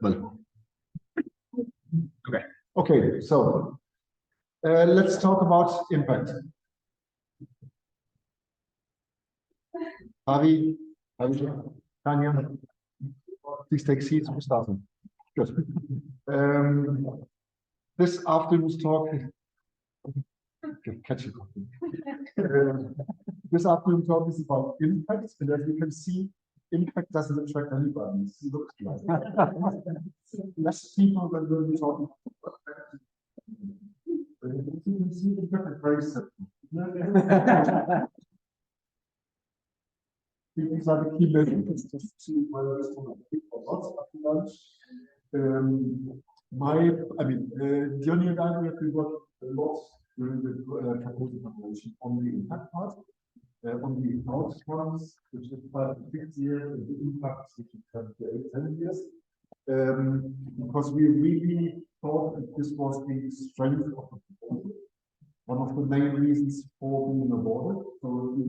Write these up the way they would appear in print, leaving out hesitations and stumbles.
Well, okay, so let's talk about impact. Avi, Tanya, please take seats. We're starting. Good. This afternoon's talk. Catch it. This afternoon's talk is about impact, and as you can see, impact doesn't attract anybody. It looks like less people than will be talking about impact. As you can see, impact is very simple. These are the key measures to see whether it's going to be or not after lunch. Diony and I, we have been working a lot during the proposal preparation on the impact part, on the outcomes, which is 5 to 6 years, and the impacts, which is 10 to 10 years. Because we really thought that this was the strength of the proposal. One of the main reasons for being awarded. So we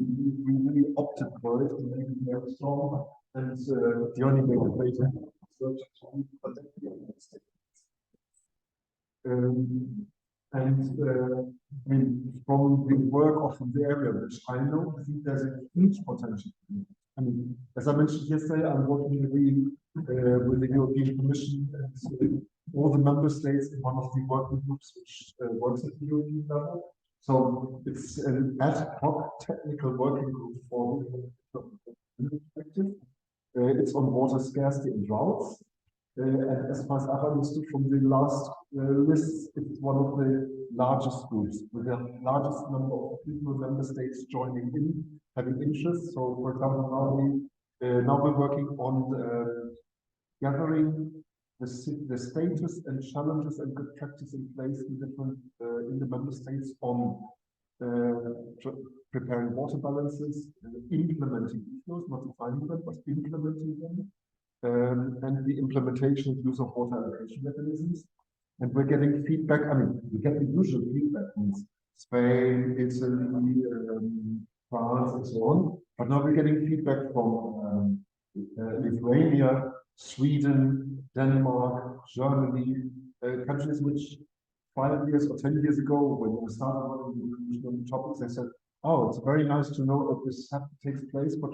really opted for it to make it very strong. And the only way to make it from the work of the area, which I know, I think there's a huge potential. I mean, as I mentioned yesterday, I'm working with the European Commission and all the member states in one of the working groups which works at the European level. So it's an ad hoc technical working group for the perspective. It's on water scarcity and droughts. And as far as I understood from the last list, it's one of the largest groups with the largest number of people, member states joining in, having interest. So, for example, now we're working on gathering the status and challenges and good practice in place in different in the member states on preparing water balances, implementing those, not defining them, but implementing them. And the implementation and use of water allocation mechanisms. And we're getting feedback. I mean, we get the usual feedback from Spain, Italy, France, and so on. But now we're getting feedback from Lithuania, Sweden, Denmark, Germany, countries which 5 years or 10 years ago, when we started on the topics, they said, "Oh, it's very nice to know that this takes place, but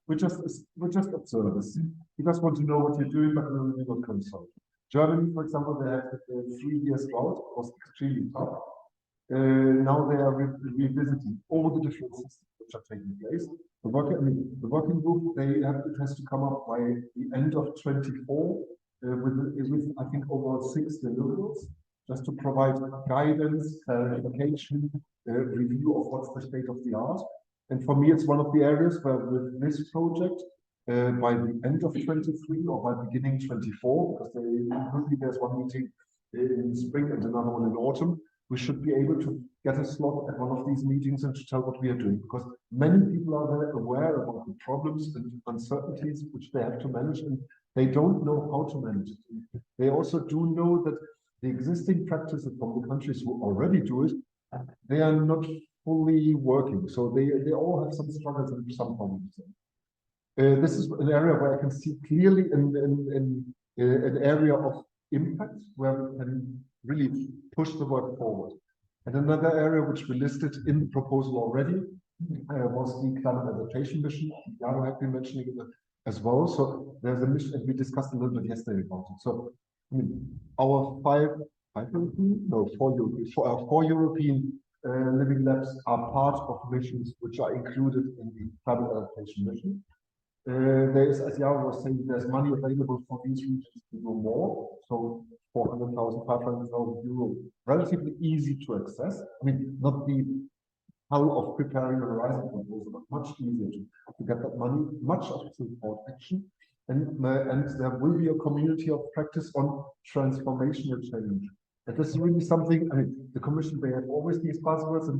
we just observers. We just want to know what you're doing, but we will not consult." Germany, for example, they had 3 years drought, was extremely tough. Now they are revisiting all the different systems which are taking place. The working group, it has to come up by the end of 24 with I think over 6 deliverables, just to provide guidance, clarification, review of what's the state of the art. And for me, it's one of the areas where with this project, by the end of 23 or by beginning 24, because usually there's one meeting in spring and another one in autumn, we should be able to get a slot at one of these meetings and to tell what we are doing. Because many people are very aware about the problems and uncertainties which they have to manage, and they don't know how to manage it. They also do know that the existing practices from the countries who already do it, they are not fully working. So they all have some struggles and some problems. This is an area where I can see clearly an area of impact where we can really push the work forward. And another area which we listed in the proposal already was the climate adaptation mission. Jaro had been mentioning it as well. So there's a mission, and we discussed a little bit yesterday about it. So I mean, our four European living labs are part of missions which are included in the climate adaptation mission. There is, as Jaro was saying, there's money available for these regions to do more. So 400,000, 500,000 euro, relatively easy to access. I mean, not the hull of preparing a horizon proposal, but much easier to get that money, much of it support action. And there will be a community of practice on transformational change. And this is really something, I mean, the Commission, they have always these buzzwords, and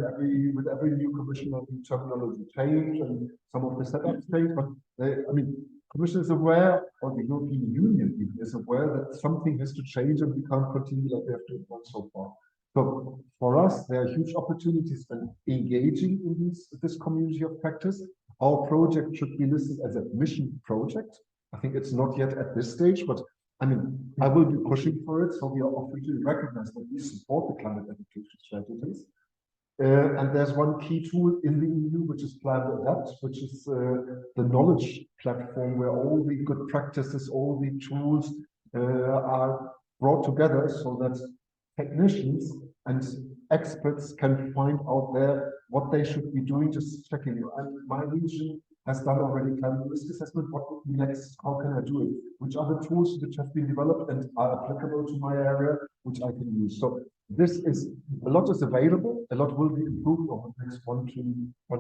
with every new commissioner, the terminology change and some of the setups change, but Commission is aware, or the European Union even is aware that something has to change and we can't continue like we have done so far. So for us, there are huge opportunities in engaging in this community of practice. Our project should be listed as a mission project. I think it's not yet at this stage, but I mean, I will be pushing for it. So we are officially recognized that we support the climate adaptation strategies. And there's one key tool in the EU, which is Plan Adapt, which is the knowledge platform where all the good practices, all the tools are brought together so that technicians and experts can find out there what they should be doing, just checking. And my region has done already climate risk assessment. What would be next? How can I do it? Which are the tools which have been developed and are applicable to my area, which I can use? So this is a lot is available. A lot will be improved over the next 1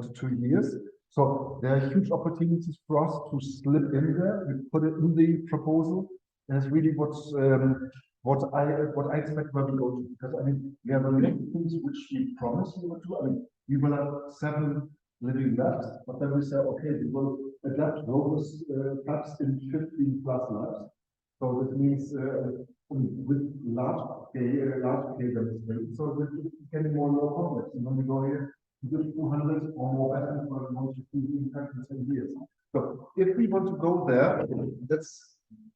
to 2 years. So there are huge opportunities for us to slip in there. We put it in the proposal. And it's really what I expect where we go to, because I mean we have a lot of things which we promise we will do. I mean we will have 7 living labs, but then we say okay, we will adapt those labs in 15 plus labs. So this means with large scale demonstrations. So we're getting more and more complex. And when we go here, we do 200 or more batteries for the impact in 10 years. So if we want to go there, that's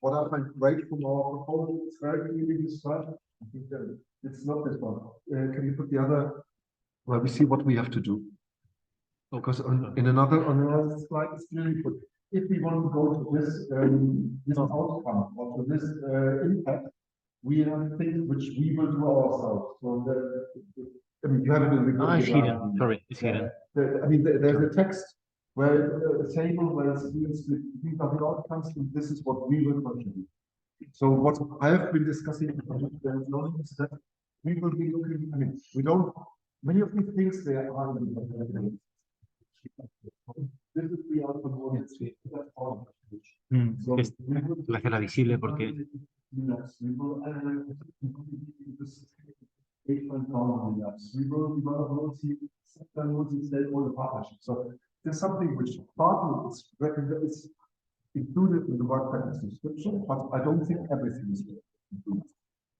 what I find great from our proposal. It's very clearly described. I think that it's not this one. Can you put the other? Well, we see what we have to do. Because on another slide, it's clearly put. If we want to go to this outcome or to this impact, we have things which we will do ourselves. So I mean, you have it in the. It's hidden. Sorry, it's hidden. I mean, there's a text where a table where these are the outcomes, and this is what we will contribute. So what I have been discussing with the knowledge is that we will be looking. I mean, we don't. Many of these things they are in the. This is the outcome. So la hacerla visible porque. We will develop multi-stakeholder partnerships. So there's something which partly is included in the work practice description, but I don't think everything is included.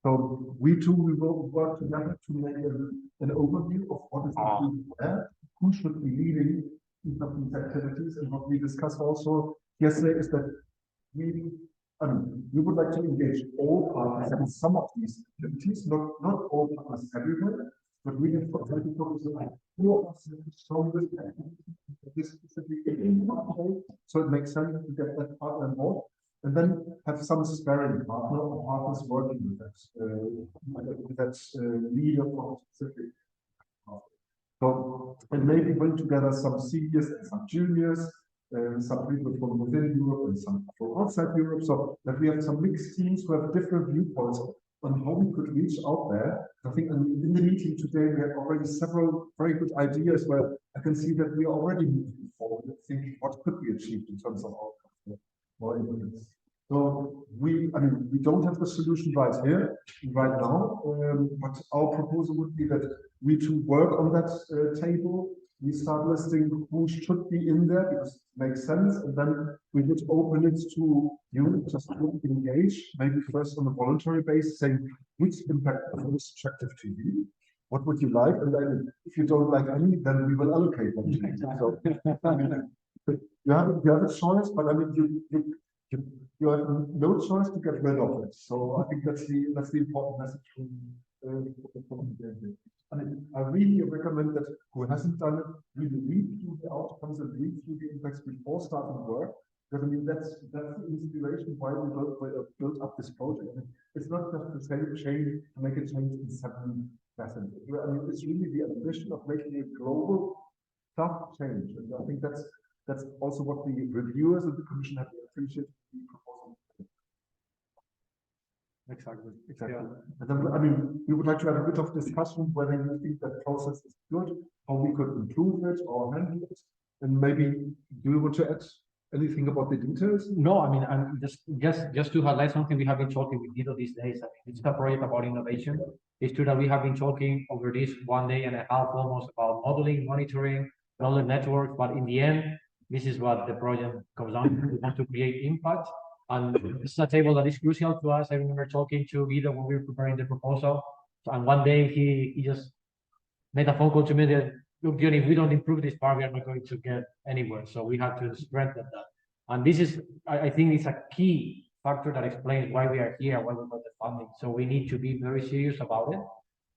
So we will work together to make an overview of what is included there, who should be leading each of these activities, and what we discussed also yesterday is that we would like to engage all partners in some of these activities, not all partners everywhere, but we have to focus on who of us have the strongest this specific area. So it makes sense to get that partner involved, and then have some sparing partner or partners working with that leader for a specific. So and maybe bring together some seniors and some juniors. Some people from within Europe and some from outside Europe, so that we have some mixed teams who have different viewpoints on how we could reach out there. I think in the meeting today, we had already several very good ideas where I can see that we are already moving forward and thinking what could be achieved in terms of outcomes or influence. So we don't have the solution right here, right now, but our proposal would be that we to work on that table. We start listing who should be in there because it makes sense, and then we would open it to you just to engage, maybe first on a voluntary basis, saying which impact is most attractive to you, what would you like, and then if you don't like any, then we will allocate them to you. So you have a choice, but I mean you have no choice to get rid of it. So I think that's the important message from the I mean, I really recommend that who hasn't done it, really read through the outcomes and read through the impacts before starting work. Because I mean, that's the inspiration why we built up this project. I mean, it's not just to make a change in 7 lessons. I mean, it's really the ambition of making a global tough change. And I think that's also what the reviewers of the Commission have appreciated the proposal. Exactly. Yeah. And then, I mean, we would like to have a bit of discussion whether you think that process is good, how we could improve it or handle it, and maybe do you want to add anything about the details? No, I mean, I'm just to highlight something we have been talking with Guido these days. I mean, it's a project about innovation. It's true that we have been talking over this 1.5 days almost about modeling, monitoring, and all the networks, but in the end, this is what the project comes down to. We want to create impact. And this is a table that is crucial to us. I remember talking to Guido when we were preparing the proposal. And one day he just made a phone call to me that, look, Johnny, if we don't improve this part, we are not going to get anywhere. So we have to strengthen that. And this is, I think it's a key factor that explains why we are here, why we got the funding. So we need to be very serious about it.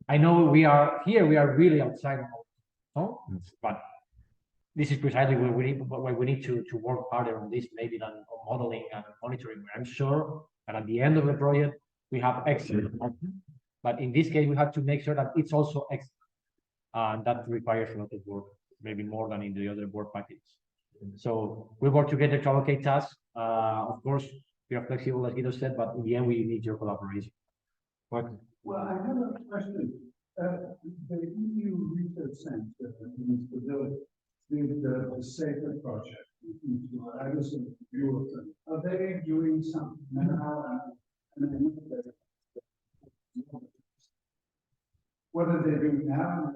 I know we are here, we are really outside of our but this is precisely why we need to work harder on this, maybe than on modeling and monitoring. I'm sure that at the end of the project, we have excellent. But in this case, we have to make sure that it's also excellent. And that requires a lot of work, maybe more than in the other work packages. So we work together to allocate tasks. Of course, we are flexible, as Guido said, but in the end, we need your collaboration. Well, I have a question. The EU Research Centre in Stability did the SAFER project into Europe. Are they doing something now? What are they doing now?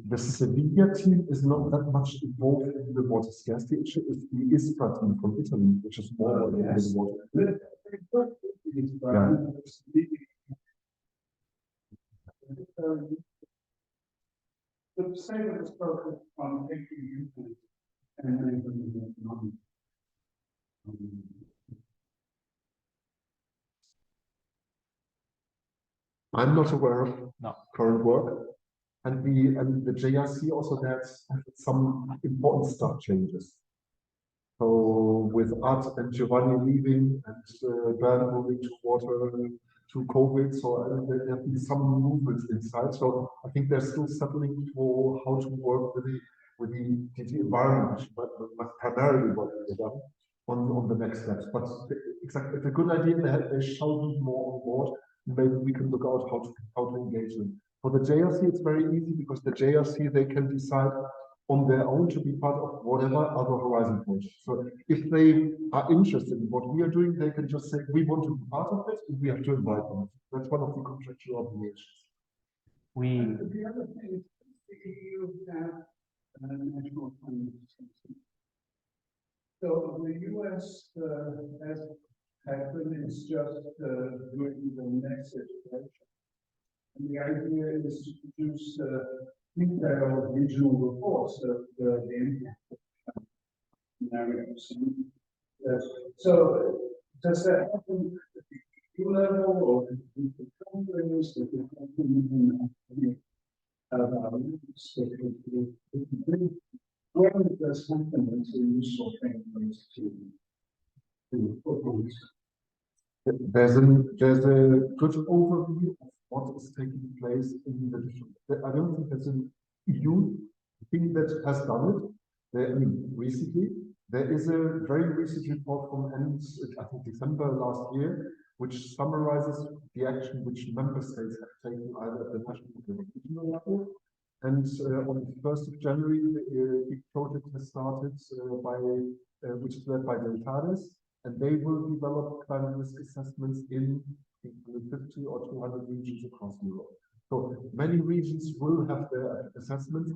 The Sevilla team is not that much involved in the water scarcity issue. It's the ISPRA team from Italy, which is more in the water. The SAFER is focused on taking and making economic. I'm not aware of No. current work. And the JRC also has some important stuff changes. So with Art and Giovanni leaving and Bernd moving to water through COVID, so there have been some movements inside. So I think they're still settling for how to work with the environment, but primarily what they've done on the next steps. But exactly, it's a good idea. They shall be more on board. Maybe we can look out how to engage them. For the JRC, it's very easy because the JRC, they can decide on their own to be part of whatever other Horizon project. So if they are interested in what we are doing, they can just say, we want to be part of it, and we have to invite them. That's one of the contractual obligations. The other thing is the EU have national funding. So the US has happened is just doing the next iteration. And the idea is to produce detailed regional reports of the impact of scenarios. So does that happen at the EU level or at the countries that the company where it does happen, it's a useful thing for us to put. There's a good overview of what is taking place in the different. I don't think there's an EU thing that has done it. I mean, recently there is a very recent report from I think December last year, which summarizes the action which member states have taken either at the national or regional level. And on the 1st of January, the project has started which is led by Deltares, and they will develop climate risk assessments in 50 or 200 regions across Europe. So many regions will have their assessments,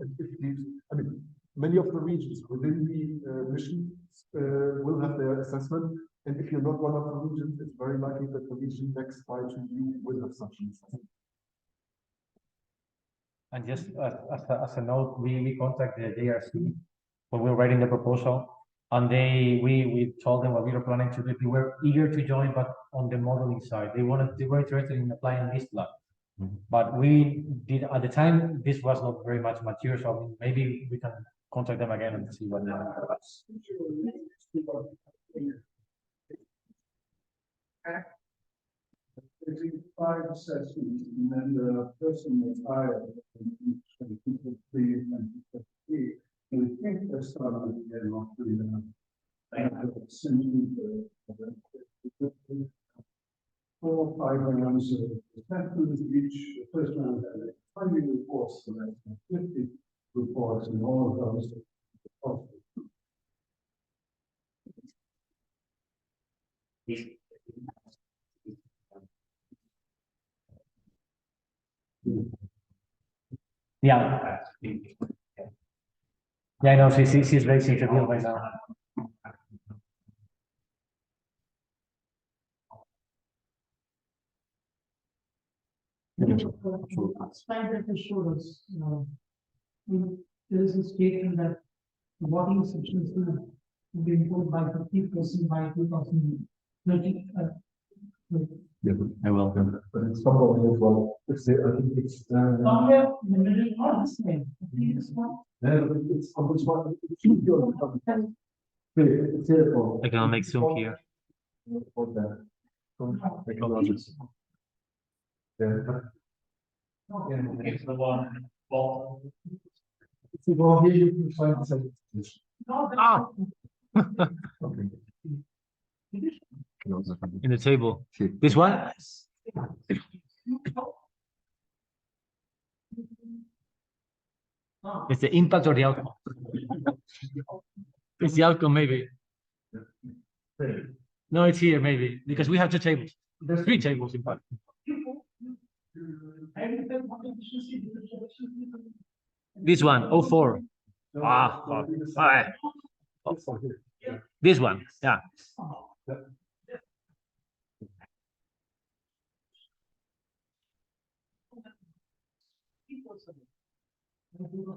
and many of the regions within the mission will have their assessment. And if you're not one of the regions, it's very likely that the region next by to you will have such an assessment. And just as a note, we contacted the JRC when we were writing the proposal, and we told them what we were planning to do. They were eager to join, but on the modeling side, they were interested in applying this plan. But we did at the time, this was not very much mature, so maybe we can contact them again and see what they have. There's 5 assessments, and then the person was hired in 2023 and 2023. And we think they're starting to get off the essentially 4 or 5 rounds of assessments each. The first round had 20 reports, so that's 50 reports, and all of those are positive. Yeah. Yeah, I know she's racing to deal right now. Slide that they showed us, there is a statement that the water sections will be improved by 50% by 2030. I will. But it's somewhere as well. It's, I think it's, Somewhere in the middle, not this name, this one. it's on this one. It's here. It's here for. I can make zoom here. For that. Technologies. Yeah. It's the one. If you go here, you can find some. Ah, Okay. in the table. This one? It's the impact or the outcome? It's the outcome, maybe. No, it's here, maybe, because we have two tables. There's three tables, in fact. This one, 04. Ah, this one, yeah.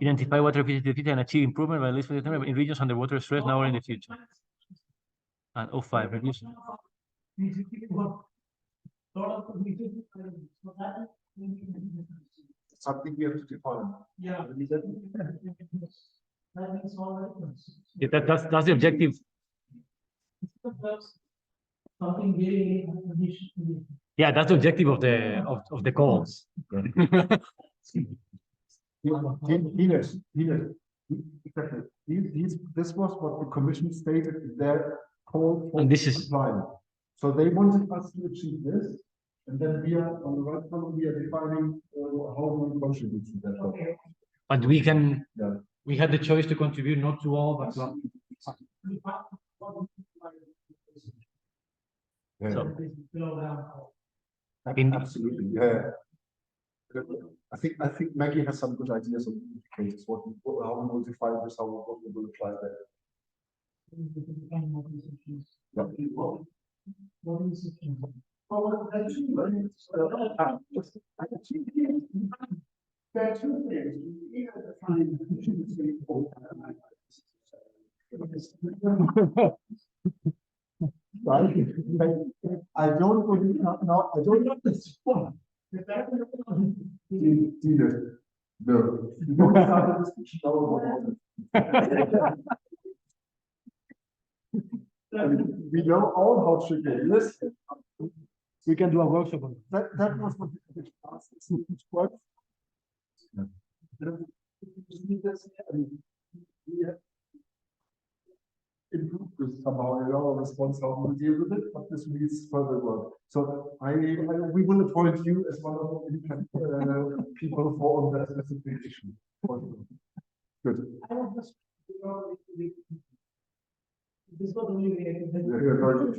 Identify water efficiency and achieve improvement by at least in regions under water stress now or in the future. And 05, reduce. Something we have to define. Yeah. Yeah, that's the objective. Something very. Yeah, that's the objective of the calls. Exactly. This was what the commission stated in their call for And this is- compliance. So they wanted us to achieve this, and then we are on the right column, we are defining how we contribute to that. Okay. But we can, Yeah. we had the choice to contribute not to all, but to. Yeah. So, Absolutely, yeah. I think Maggie has some good ideas on indicators, how we will define this, how we will apply that. There are two things. We either define efficiency or I don't believe now, I don't know this one. Dealer. No. You don't start this discussion now. I mean, we know all how tricky it is. We can do a workshop on That was what the asked. It's quite. We have improved this somehow in our response, how we deal with it, but this needs further work. So we will appoint you as one of the independent people for that specific issue. Good. This was only related. Yeah, very good.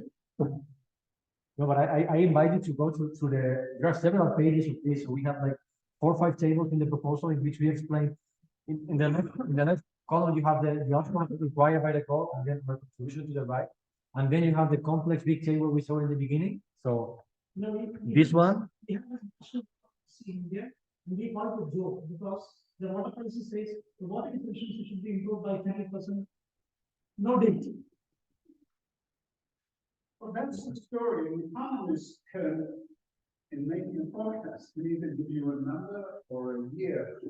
No, but I invite you to go to there are several pages of this. So we have like 4 or 5 tables in the proposal in which we explain in the next column you have the outcome required by the call and then contribution to the right. And then you have the complex big table we saw in the beginning. So this one. See here, we want to joke because the water policy says the water efficiency should be improved by 10%. No date. Well, that's the story. And economists can, in making a forecast, can either give you a number or a year.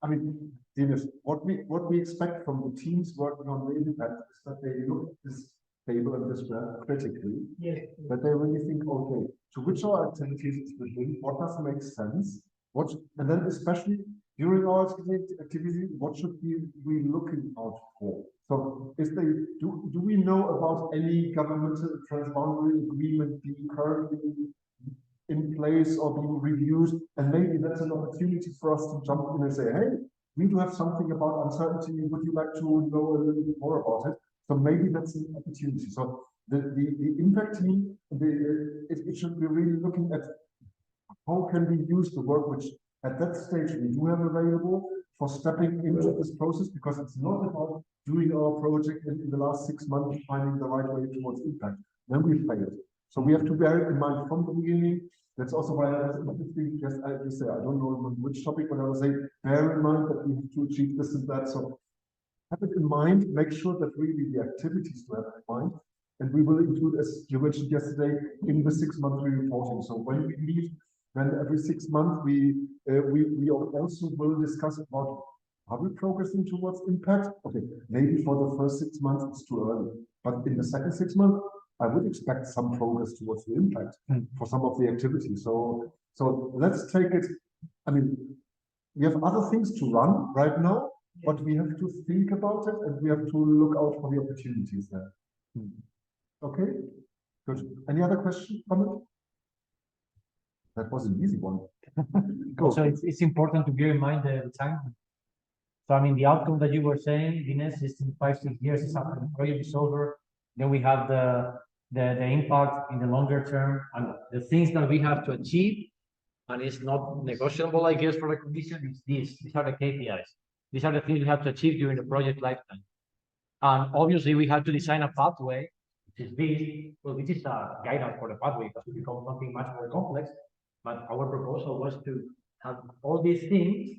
I mean, Dennis, what we expect from the teams working on the impact is that they look at this table and this graph critically, Yes. but they really think, okay, to which our activities it's within, what does make sense, and then especially during our activity, what should we looking out for? So, do we know about any governmental transboundary agreement being currently in place or being reviewed? And maybe that's an opportunity for us to jump in and say, hey, we do have something about uncertainty. Would you like to know a little bit more about it? So maybe that's an opportunity. So the impact team, it should be really looking at how can we use the work which at that stage we do have available for stepping into this process, because it's not about doing our project in the last 6 months, finding the right way towards impact. Then we failed. So we have to bear it in mind from the beginning. That's also why I was interesting, just I just say, I don't know which topic, but I was saying, bear in mind that we have to achieve this and that. So have it in mind, make sure that really the activities to have in mind. And we will include, as you mentioned yesterday, in the 6-monthly reporting. So when we meet, then every 6 months, we also will discuss about, are we progressing towards impact? Okay, maybe for the first 6 months, it's too early. But in the second 6 months, I would expect some progress towards the impact for some of the activities. So let's take it. I mean, we have other things to run right now, but we have to think about it and we have to look out for the opportunities there. Okay, good. Any other question, comment? That was an easy one. Go. So it's important to bear in mind the time. So I mean, the outcome that you were saying, Ines, is in 5-6 years, it's after the project is over. Then we have the impact in the longer term and the things that we have to achieve. And it's not negotiable, I guess, for the commission. It's these are the KPIs. These are the things we have to achieve during the project lifetime. And obviously, we have to design a pathway, which is this. Well, this is a guidance for the pathway because it becomes something much more complex. But our proposal was to have all these things,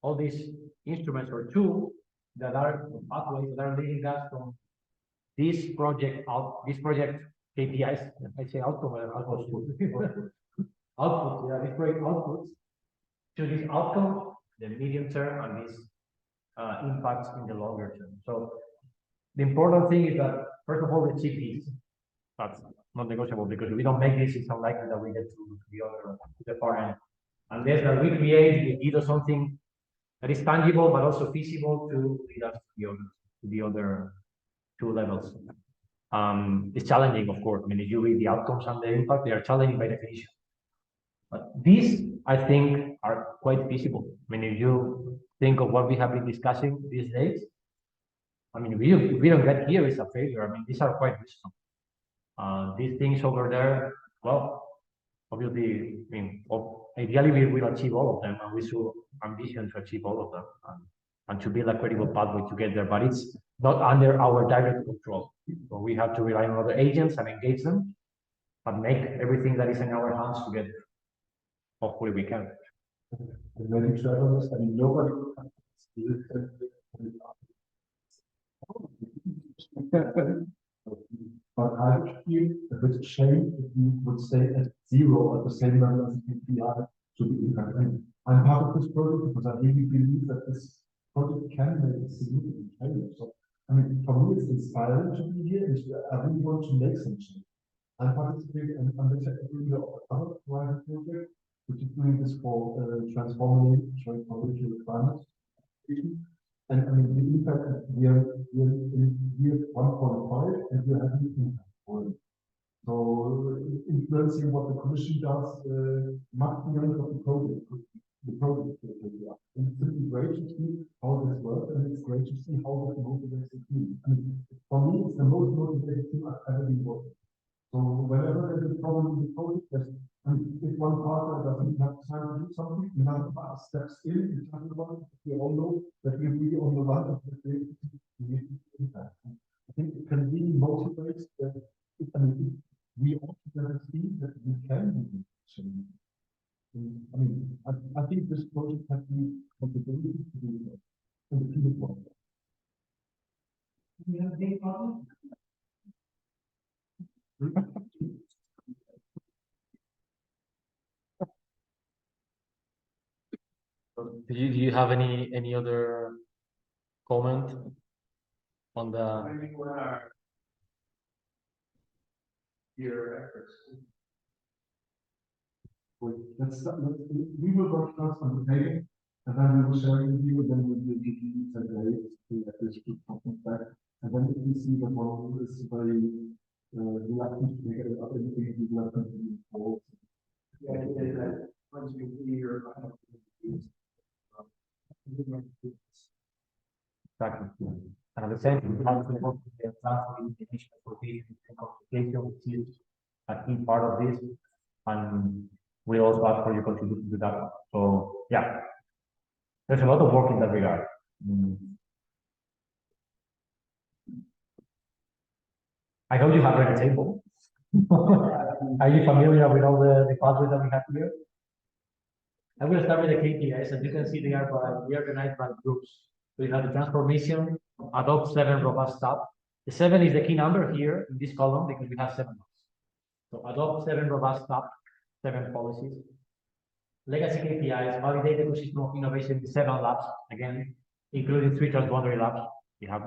all these instruments or tools that are pathways that are leading us from this project out, this project KPIs. I say outcome, outputs, yeah, this project outputs to this outcome, the medium term, and this impacts in the longer term. So the important thing is that first of all, we achieve this. That's not negotiable because if we don't make this, it's unlikely that we get to the far end. Unless that we create either something that is tangible but also feasible to lead us to the other 2 levels. It's challenging, of course. I mean, if you read the outcomes and the impact, they are challenging by definition. But these, I think, are quite feasible. I mean, if you think of what we have been discussing these days, I mean, if we don't get here, it's a failure. I mean, these are quite reasonable. These things over there, well, obviously, I mean, ideally we will achieve all of them, and we should ambition to achieve all of them, and to build a credible pathway to get there. But it's not under our direct control. So we have to rely on other agents and engage them, and make everything that is in our hands to get there. Hopefully we can. Maybe travelers, I mean, nobody. But I would feel a bit ashamed if you would stay at 0 at the same level as the KPI to the impact. And I'm part of this project because I really believe that this project can make a significant change. So, I mean, for me, it's inspiring to be here, and I really want to make some change. I'm participating in the other private project, which is doing this for transforming requirements. And I mean, the impact, we are in year 1.5 and we are having impact for it. So influencing what the commission does much beyond what the project could do. And it's really great to see how this works, and it's great to see how this motivates the team. I mean, for me, it's the most motivated team I've ever been working. So whenever there's a problem in the project, if one partner doesn't have time to do something, another partner steps in and talks about it. We all know that we're really on the run of the impact. I think it can really motivate that. I mean, we also can see that we can do change. I mean, I think this project has the possibility to do that. And the people want that. We have a big problem. Do you have any other comment on the? Your efforts. We will work first on the table, and then we will share it with you, and then we will give you the date to this group conference back. And then if you see that one is very reluctant to make it up, anything we will have to be involved. Yeah, that once you hear. Exactly. And at the same time, we have to work with the translation for communication, which is a key part of this. And we also ask for your contribution to that. So yeah, there's a lot of work in that regard. I hope you have read the table. Are you familiar with all the pathways that we have here? I will start with the KPIs. As you can see, they are organized by groups. We have the transformation, adopt 7 robust stuff. The 7 is the key number here in this column because we have 7. So adopt 7 robust stuff, 7 policies. Legacy KPIs, validate the ecosystem of innovation in 7 labs, again, including 3 transboundary labs. We have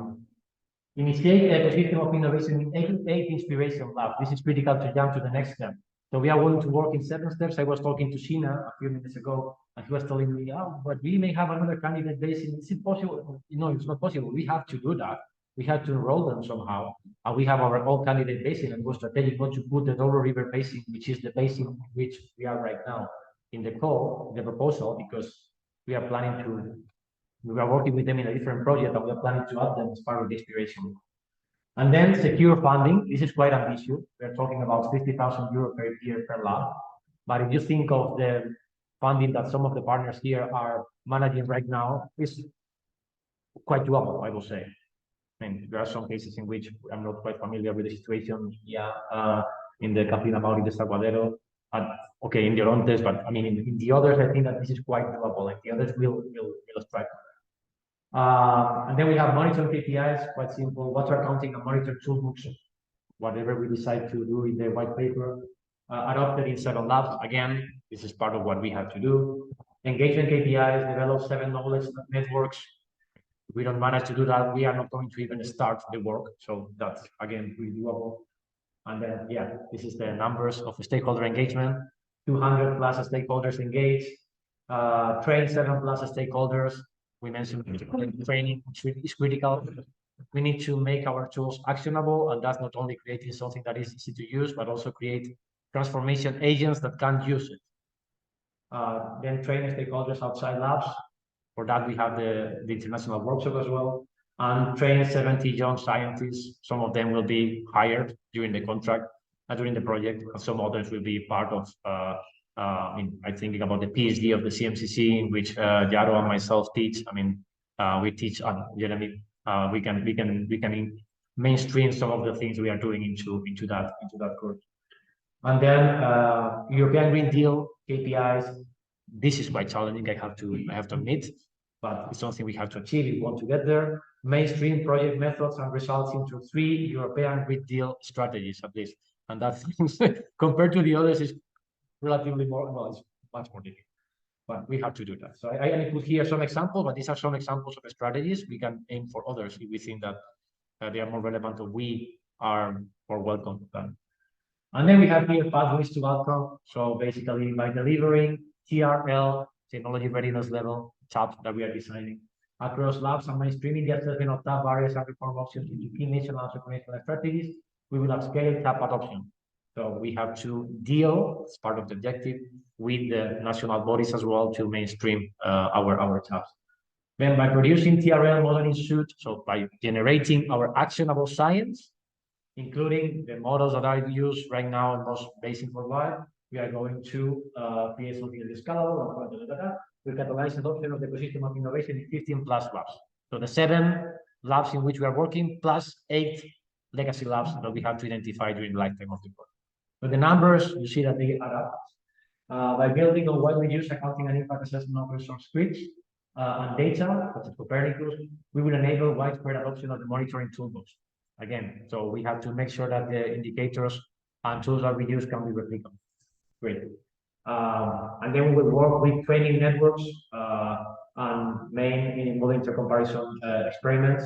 initiate the ecosystem of innovation in 8 inspiration labs. This is critical to jump to the next step. So we are going to work in 7 steps. I was talking to Sheena a few minutes ago, and he was telling me, oh, but we may have another candidate base. Is it possible? No, it's not possible. We have to do that. We have to enroll them somehow. And we have our own candidate basin, and it was strategic not to put the Dover River Basin, which is the basin in which we are right now, in the call, the proposal, because we are planning to, we are working with them in a different project, and we are planning to add them as part of the inspiration. And then secure funding. This is quite ambitious. We're talking about 50,000 euros per year per lab. But if you think of the funding that some of the partners here are managing right now, it's quite doable, I will say. I mean, there are some cases in which I'm not quite familiar with the situation. In the Capinamau, in the Saguadero, okay, in the Orontes, but I mean, in the others, I think that this is quite doable. Like the others will strike. And then we have monitoring KPIs, quite simple, water accounting and monitor toolbox, whatever we decide to do in the white paper, adopted in 7 labs. Again, this is part of what we have to do. Engagement KPIs, develop 7 knowledge networks. If we don't manage to do that, we are not going to even start the work. So that's, again, pretty doable. And then, yeah, this is the numbers of stakeholder engagement, 200 plus stakeholders engaged, train 7 plus stakeholders. We mentioned training is critical. We need to make our tools actionable, and that's not only creating something that is easy to use, but also create transformation agents that can use it. Then train stakeholders outside labs. For that, we have the international workshop as well, and train 70 young scientists. Some of them will be hired during the contract, during the project, and some others will be part of I'm thinking about the PhD of the CMCC, in which Yaro and myself teach. I mean, we teach on Jeremy. We can mainstream some of the things we are doing into that course. And then European Green Deal KPIs. This is quite challenging. I have to admit, but it's something we have to achieve if we want to get there. Mainstream project methods and results into 3 European Green Deal strategies at least, and that's compared to the others is relatively more, well, it's much more difficult, but we have to do that. So I put here some examples, but these are some examples of strategies. We can aim for others if we think that they are more relevant, or we are more welcome to them. And then we have here pathways to outcome. So basically, by delivering TRL, technology readiness level, TAP that we are designing across labs and mainstreaming the assessment of TAP barriers and reform options into key national and operational strategies, we will upscale TAP adoption. So we have to deal, as part of the objective, with the national bodies as well to mainstream our TAPs. Then by producing TRL modeling suite, so by generating our actionable science, including the models that are used right now in most basins worldwide, we are going to create something that is scalable, we catalyze adoption of the ecosystem of innovation in 15 plus labs. So the 7 labs in which we are working, plus 8 legacy labs that we have to identify during the lifetime of the project. So the numbers, you see that they add up. By building on widely used accounting and impact assessment open source scripts and data, such as Copernicus, we will enable widespread adoption of the monitoring toolbox. Again, so we have to make sure that the indicators and tools that we use can be replicable. Great. And then we will work with training networks and main model intercomparison experiments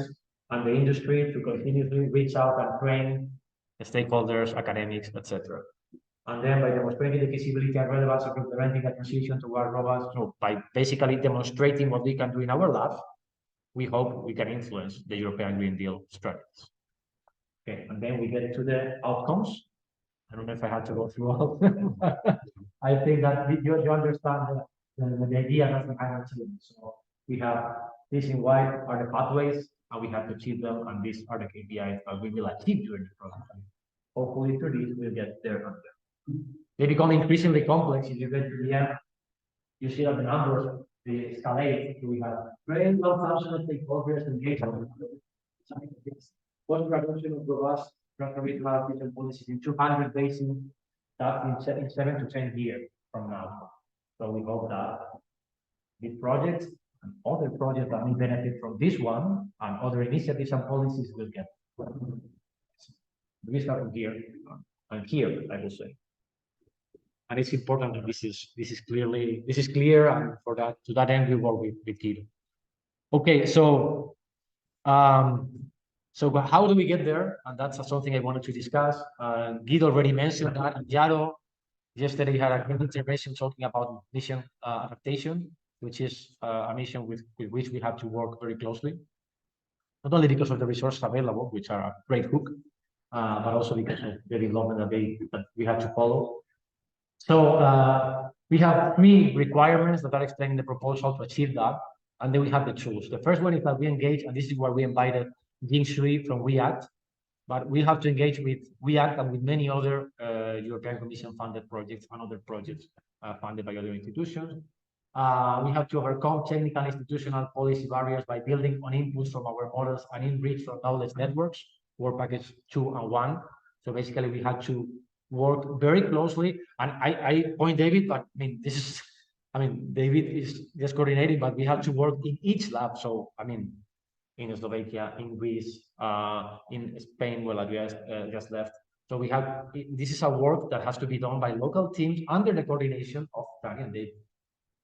and the industry to continuously reach out and train stakeholders, academics, etc. And then by demonstrating the feasibility and relevance of implementing a transition toward robust, so by basically demonstrating what we can do in our labs, we hope we can influence the European Green Deal strategies. Okay, and then we get to the outcomes. I don't know if I had to go through all of them. I think that you understand the idea that's behind our team. So we have this in white are the pathways, and we have to achieve them, and these are the KPIs that we will achieve during the program. Hopefully through this we'll get there and there. They become increasingly complex. If you get to the end, you see that the numbers they escalate. We have 1,000 stakeholders engaged. Post-production of robust transformational vision policies in 200 bases, that in 7 to 10 years from now. So we hope that this project and other projects that will benefit from this one and other initiatives and policies will get. We start from here and here, I will say. And it's important that this is clear, and for that, to that end, we work with Guido. Okay, so how do we get there? And that's something I wanted to discuss. Guido already mentioned that. And Yaro yesterday had a great intervention talking about mission adaptation, which is a mission with which we have to work very closely. Not only because of the resources available, which are a great hook, but also because of the development that we have to follow. So we have 3 requirements that are explained in the proposal to achieve that, and then we have the tools. The first one is that we engage, and this is where we invited Jing Shui from WeAct, but we have to engage with WeAct and with many other European Commission funded projects and other projects funded by other institutions. We have to overcome technical and institutional policy barriers by building on inputs from our models and enrich from knowledge networks, work package 2 and 1. So basically we had to work very closely, and I point David, but David is just coordinating, but we have to work in each lab. So in Slovakia, in Greece, in Spain, well, I just left. So this is a work that has to be done by local teams under the coordination of Tani and David,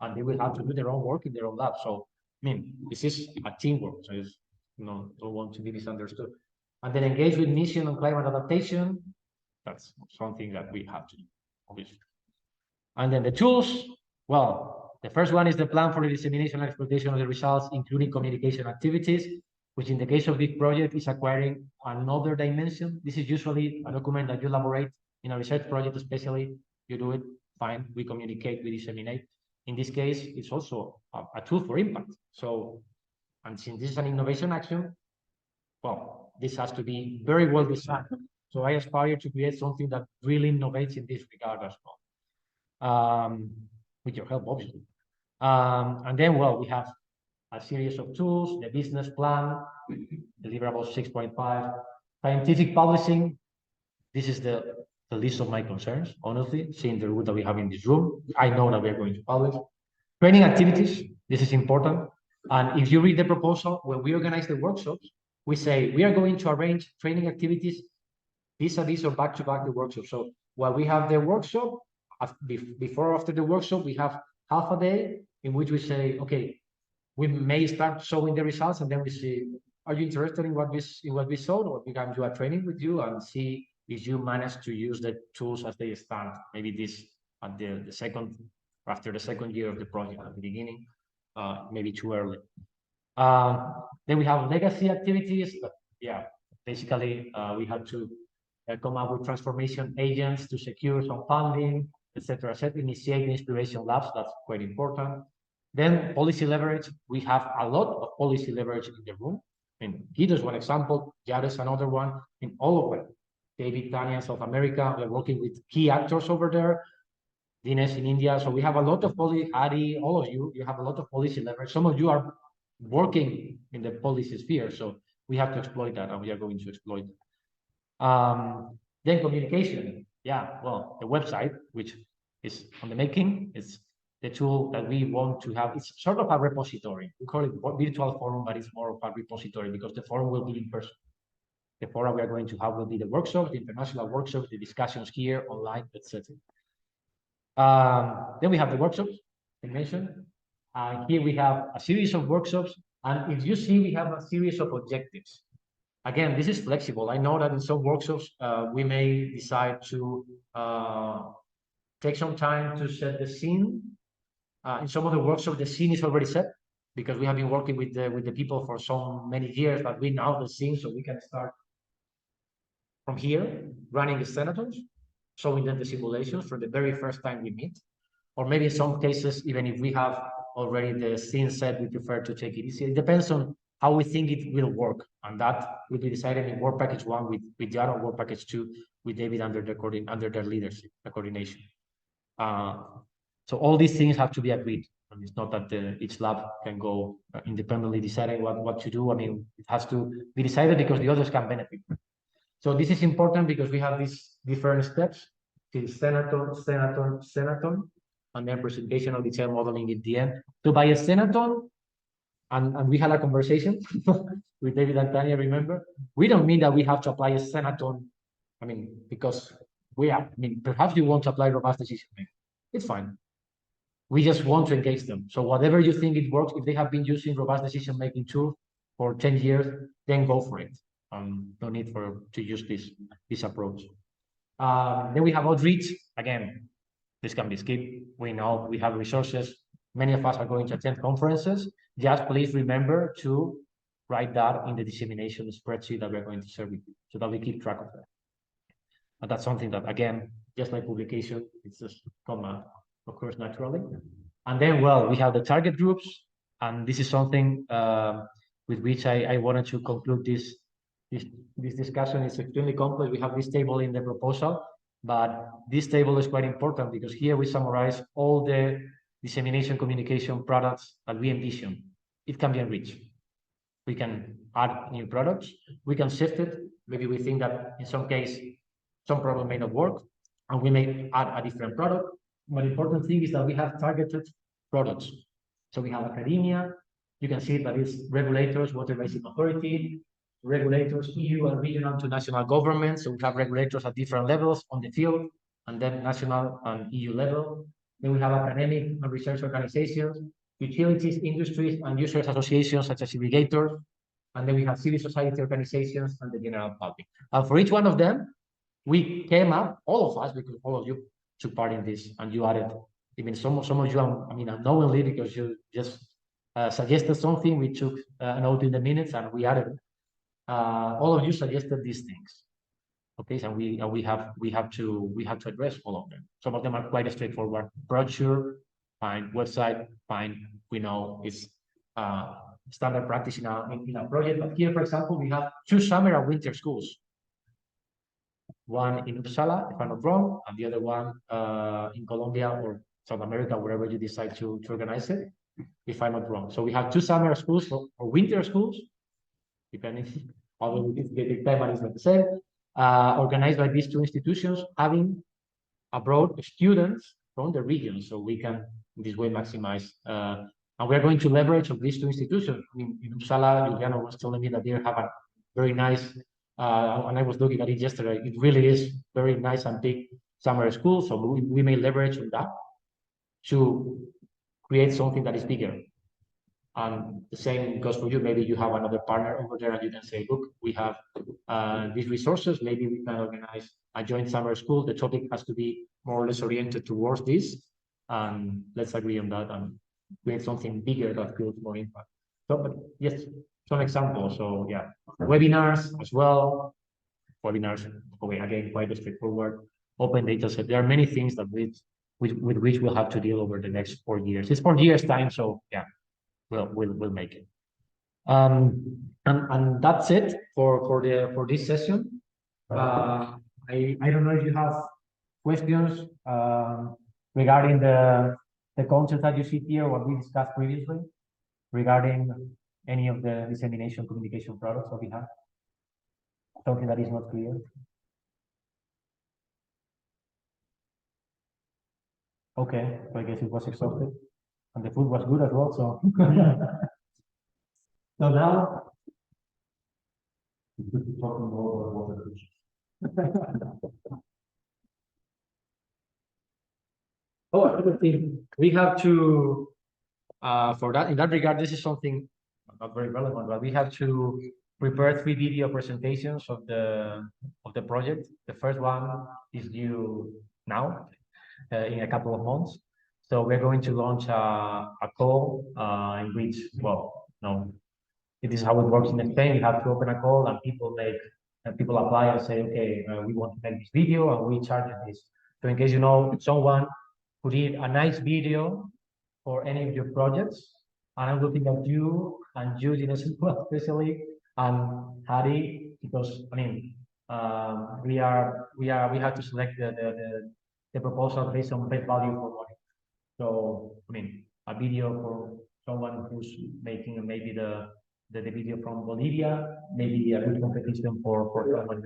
and they will have to do their own work in their own lab. So this is a teamwork, so it's, don't want to be misunderstood. And then engage with mission on climate adaptation. That's something that we have to do, obviously. And then the tools, well, the first one is the plan for the dissemination and exploitation of the results, including communication activities, which in the case of this project is acquiring another dimension. This is usually a document that you elaborate in a research project, especially. You do it, fine, we communicate, we disseminate. In this case, it's also a tool for impact. So, and since this is an innovation action, well, this has to be very well designed. So I aspire to create something that really innovates in this regard as well, with your help, obviously. And then, well, we have a series of tools, the business plan, deliverables 6.5, scientific publishing. This is the list of my concerns, honestly, seeing the route that we have in this room. I know that we are going to publish. Training activities, this is important. And if you read the proposal, when we organize the workshops, we say we are going to arrange training activities vis-a-vis or back-to-back the workshop. So while we have the workshop, before or after the workshop, we have half a day in which we say, okay, we may start showing the results, and then we see, are you interested in what we saw, or we can do a training with you and see if you manage to use the tools as they stand. Maybe this at the second, after the second year of the project, at the beginning, maybe too early. Then we have legacy activities. Yeah, basically we have to come up with transformation agents to secure some funding, etc. Initiate inspiration labs, that's quite important. Then policy leverage, we have a lot of policy leverage in the room. Guido is one example, Jared is another one, in all of them. David, Tanya, South America, we're working with key actors over there. Dinesh in India, so we have a lot of policy, Adi, all of you have a lot of policy leverage. Some of you are working in the policy sphere, so we have to exploit that, and we are going to exploit it. Then communication, yeah, well, the website, which is on the making, is the tool that we want to have. It's sort of a repository. We call it virtual forum, but it's more of a repository because the forum will be in person. The forum we are going to have will be the workshops, the international workshops, the discussions here, online, etc. Then we have the workshops I mentioned. Here we have a series of workshops, and if you see, we have a series of objectives. Again, this is flexible. I know that in some workshops, we may decide to take some time to set the scene. In some of the workshops, the scene is already set because we have been working with the people for so many years that we know the scene, so we can start from here, running the senators, showing them the simulations for the very first time we meet. Or maybe in some cases, even if we have already the scene set, we prefer to take it easy. It depends on how we think it will work. And that will be decided in work package 1 with Jan, or work package 2 with David under their leadership, the coordination. So all these things have to be agreed. And it's not that each lab can go independently deciding what to do. I mean, it has to be decided because the others can benefit. So this is important because we have these different steps, the senaton, and then presentation of detailed modeling in the end. So by a senaton, and we had a conversation with David and Tanya, remember? We don't mean that we have to apply a senaton. I mean, because perhaps you want to apply robust decision making. It's fine. We just want to engage them. So whatever you think it works, if they have been using robust decision making tool for 10 years, then go for it. No need to use this approach. Then we have outreach. Again, this can be skipped. We know we have resources. Many of us are going to attend conferences. Just please remember to write that in the dissemination spreadsheet that we're going to share with you so that we keep track of that. And that's something that, again, just like publication, it's just come, of course, naturally. And then, well, we have the target groups. And this is something with which I wanted to conclude this discussion. Is extremely complex. We have this table in the proposal, but this table is quite important because here we summarize all the dissemination communication products that we envision. It can be enriched. We can add new products. We can shift it. Maybe we think that in some case, some problem may not work, and we may add a different product. But the important thing is that we have targeted products. So we have academia. You can see that it's regulators, water basin authority, regulators, EU and regional to national governments. So we have regulators at different levels on the field, and then national and EU level. Then we have academic and research organizations, utilities, industries, and users associations such as irrigators. And then we have civil society organizations and the general public. And for each one of them, we came up, all of us, because all of you took part in this, and you added, even some of you, unknowingly, because you just suggested something, we took a note in the minutes and we added it. All of you suggested these things. Okay, so we have to address all of them. Some of them are quite straightforward. Brochure, fine. Website, fine. We know it's standard practice in a project. But here, for example, we have 2 summer and winter schools. One in Uppsala, if I'm not wrong, and the other one in Colombia or South America, wherever you decide to organize it, if I'm not wrong. So we have 2 summer schools or winter schools, depending, although the time is not the same, organized by these 2 institutions, having abroad students from the region, so we can in this way maximize. And we're going to leverage of these 2 institutions. In Uppsala, Juliana was telling me that they have a very nice, and I was looking at it yesterday, it really is very nice and big summer school, so we may leverage on that to create something that is bigger. And the same goes for you. Maybe you have another partner over there and you can say, look, we have these resources. Maybe we can organize a joint summer school. The topic has to be more or less oriented towards this. And let's agree on that and create something bigger that creates more impact. So, but yes, some examples. So yeah, webinars as well. Webinars, okay, again, quite straightforward. Open data set. There are many things that with which we'll have to deal over the next 4 years. It's 4 years time, so yeah. We'll make it. And that's it for this session. I don't know if you have questions regarding the concepts that you see here, what we discussed previously, regarding any of the dissemination communication products that we have. Something that is not clear. Okay, so I guess it was exhausted. And the food was good as well, so. So now. It's good to talk more about water. Oh, another thing, we have to, for that, in that regard, this is something not very relevant, but we have to prepare 3 video presentations of the project. The first one is due now, in a couple of months. So we're going to launch a call in which, well, no, it is how it works in Spain. You have to open a call and people apply and say, okay, we want to make this video and we charge this. So in case you know someone who did a nice video for any of your projects, and I'm looking at you and Eugene especially, and Harry, because I mean, we have to select the proposal based on best value for money. So, I mean, a video for someone who's making maybe the the video from Bolivia, maybe a good competition for someone.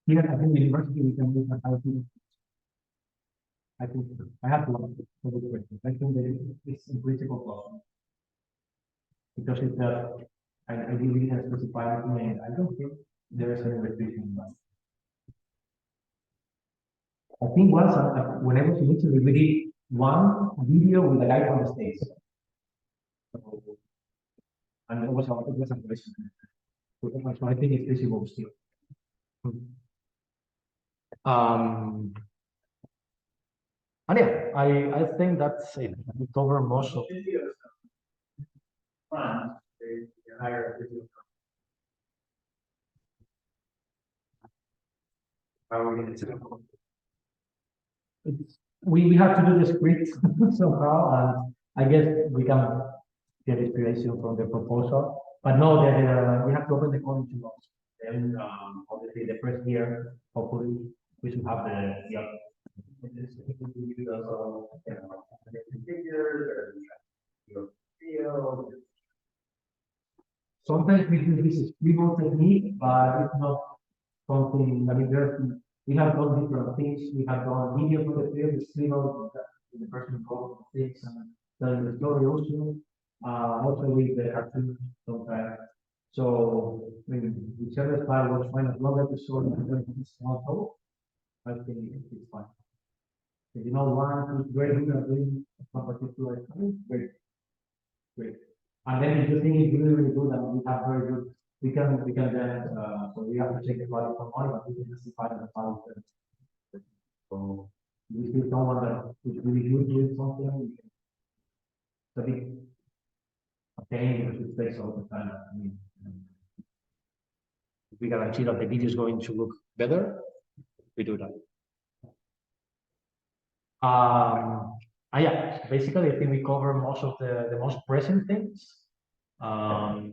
Here at the university, we can do I think I have to look for the question. I think that it's in principle possible. Because it's I really have specified it, and I don't think there is any restriction. But I think once when I was in Italy, we did one video with a guy from the States. So, and it was a question. So I think it's feasible still. And yeah, I think that's it. We cover most of it. We have to do the script somehow, and I guess we can get inspiration from the proposal. But no, that we have to open the college to us. Then obviously the first year, hopefully we should have the sometimes we do this scribble technique, but it's not something. I mean, we have done different things. We have done video for the field, the scribble, the person involved things, and telling the story also. Also with the cartoon sometimes. So whichever style works fine, as long as the story is not told, I think it's fine. If you know one who's very good at doing some particular thing, great. And then if you think it's really good and we have very good, we can then so we have to check the value for money, but we can justify the value. So we see someone that is really good doing something, it's a big pain because it takes all the time. I mean, if we guarantee that the video is going to look better, we do that. Yeah, basically, I think we cover most of the most pressing things. Yeah,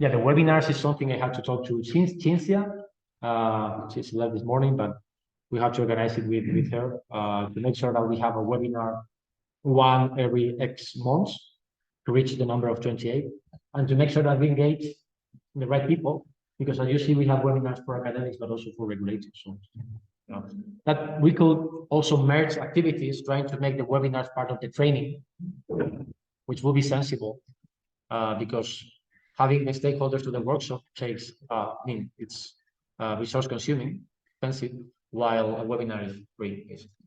the webinars is something I had to talk to Cinzia. She's left this morning, but we have to organize it with her to make sure that we have a webinar one every X months to reach the number of 28, and to make sure that we engage the right people, because as you see, we have webinars for academics, but also for regulators. So that we could also merge activities, trying to make the webinars part of the training, which will be sensible, because having the stakeholders to the workshop takes, I mean, it's resource consuming, expensive, while a webinar is free, basically,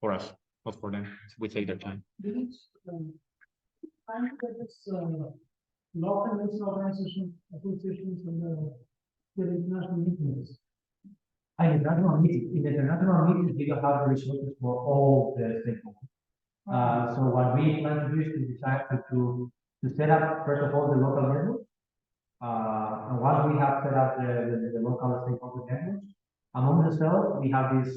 for us, not for them. We take their time. I think that this law and organization associations and the international meetings. In the international meetings, we don't have the resources for all the stakeholders. So what we plan to do is to decide to set up, first of all, the local network. And once we have set up the local stakeholder networks, among themselves, we have this,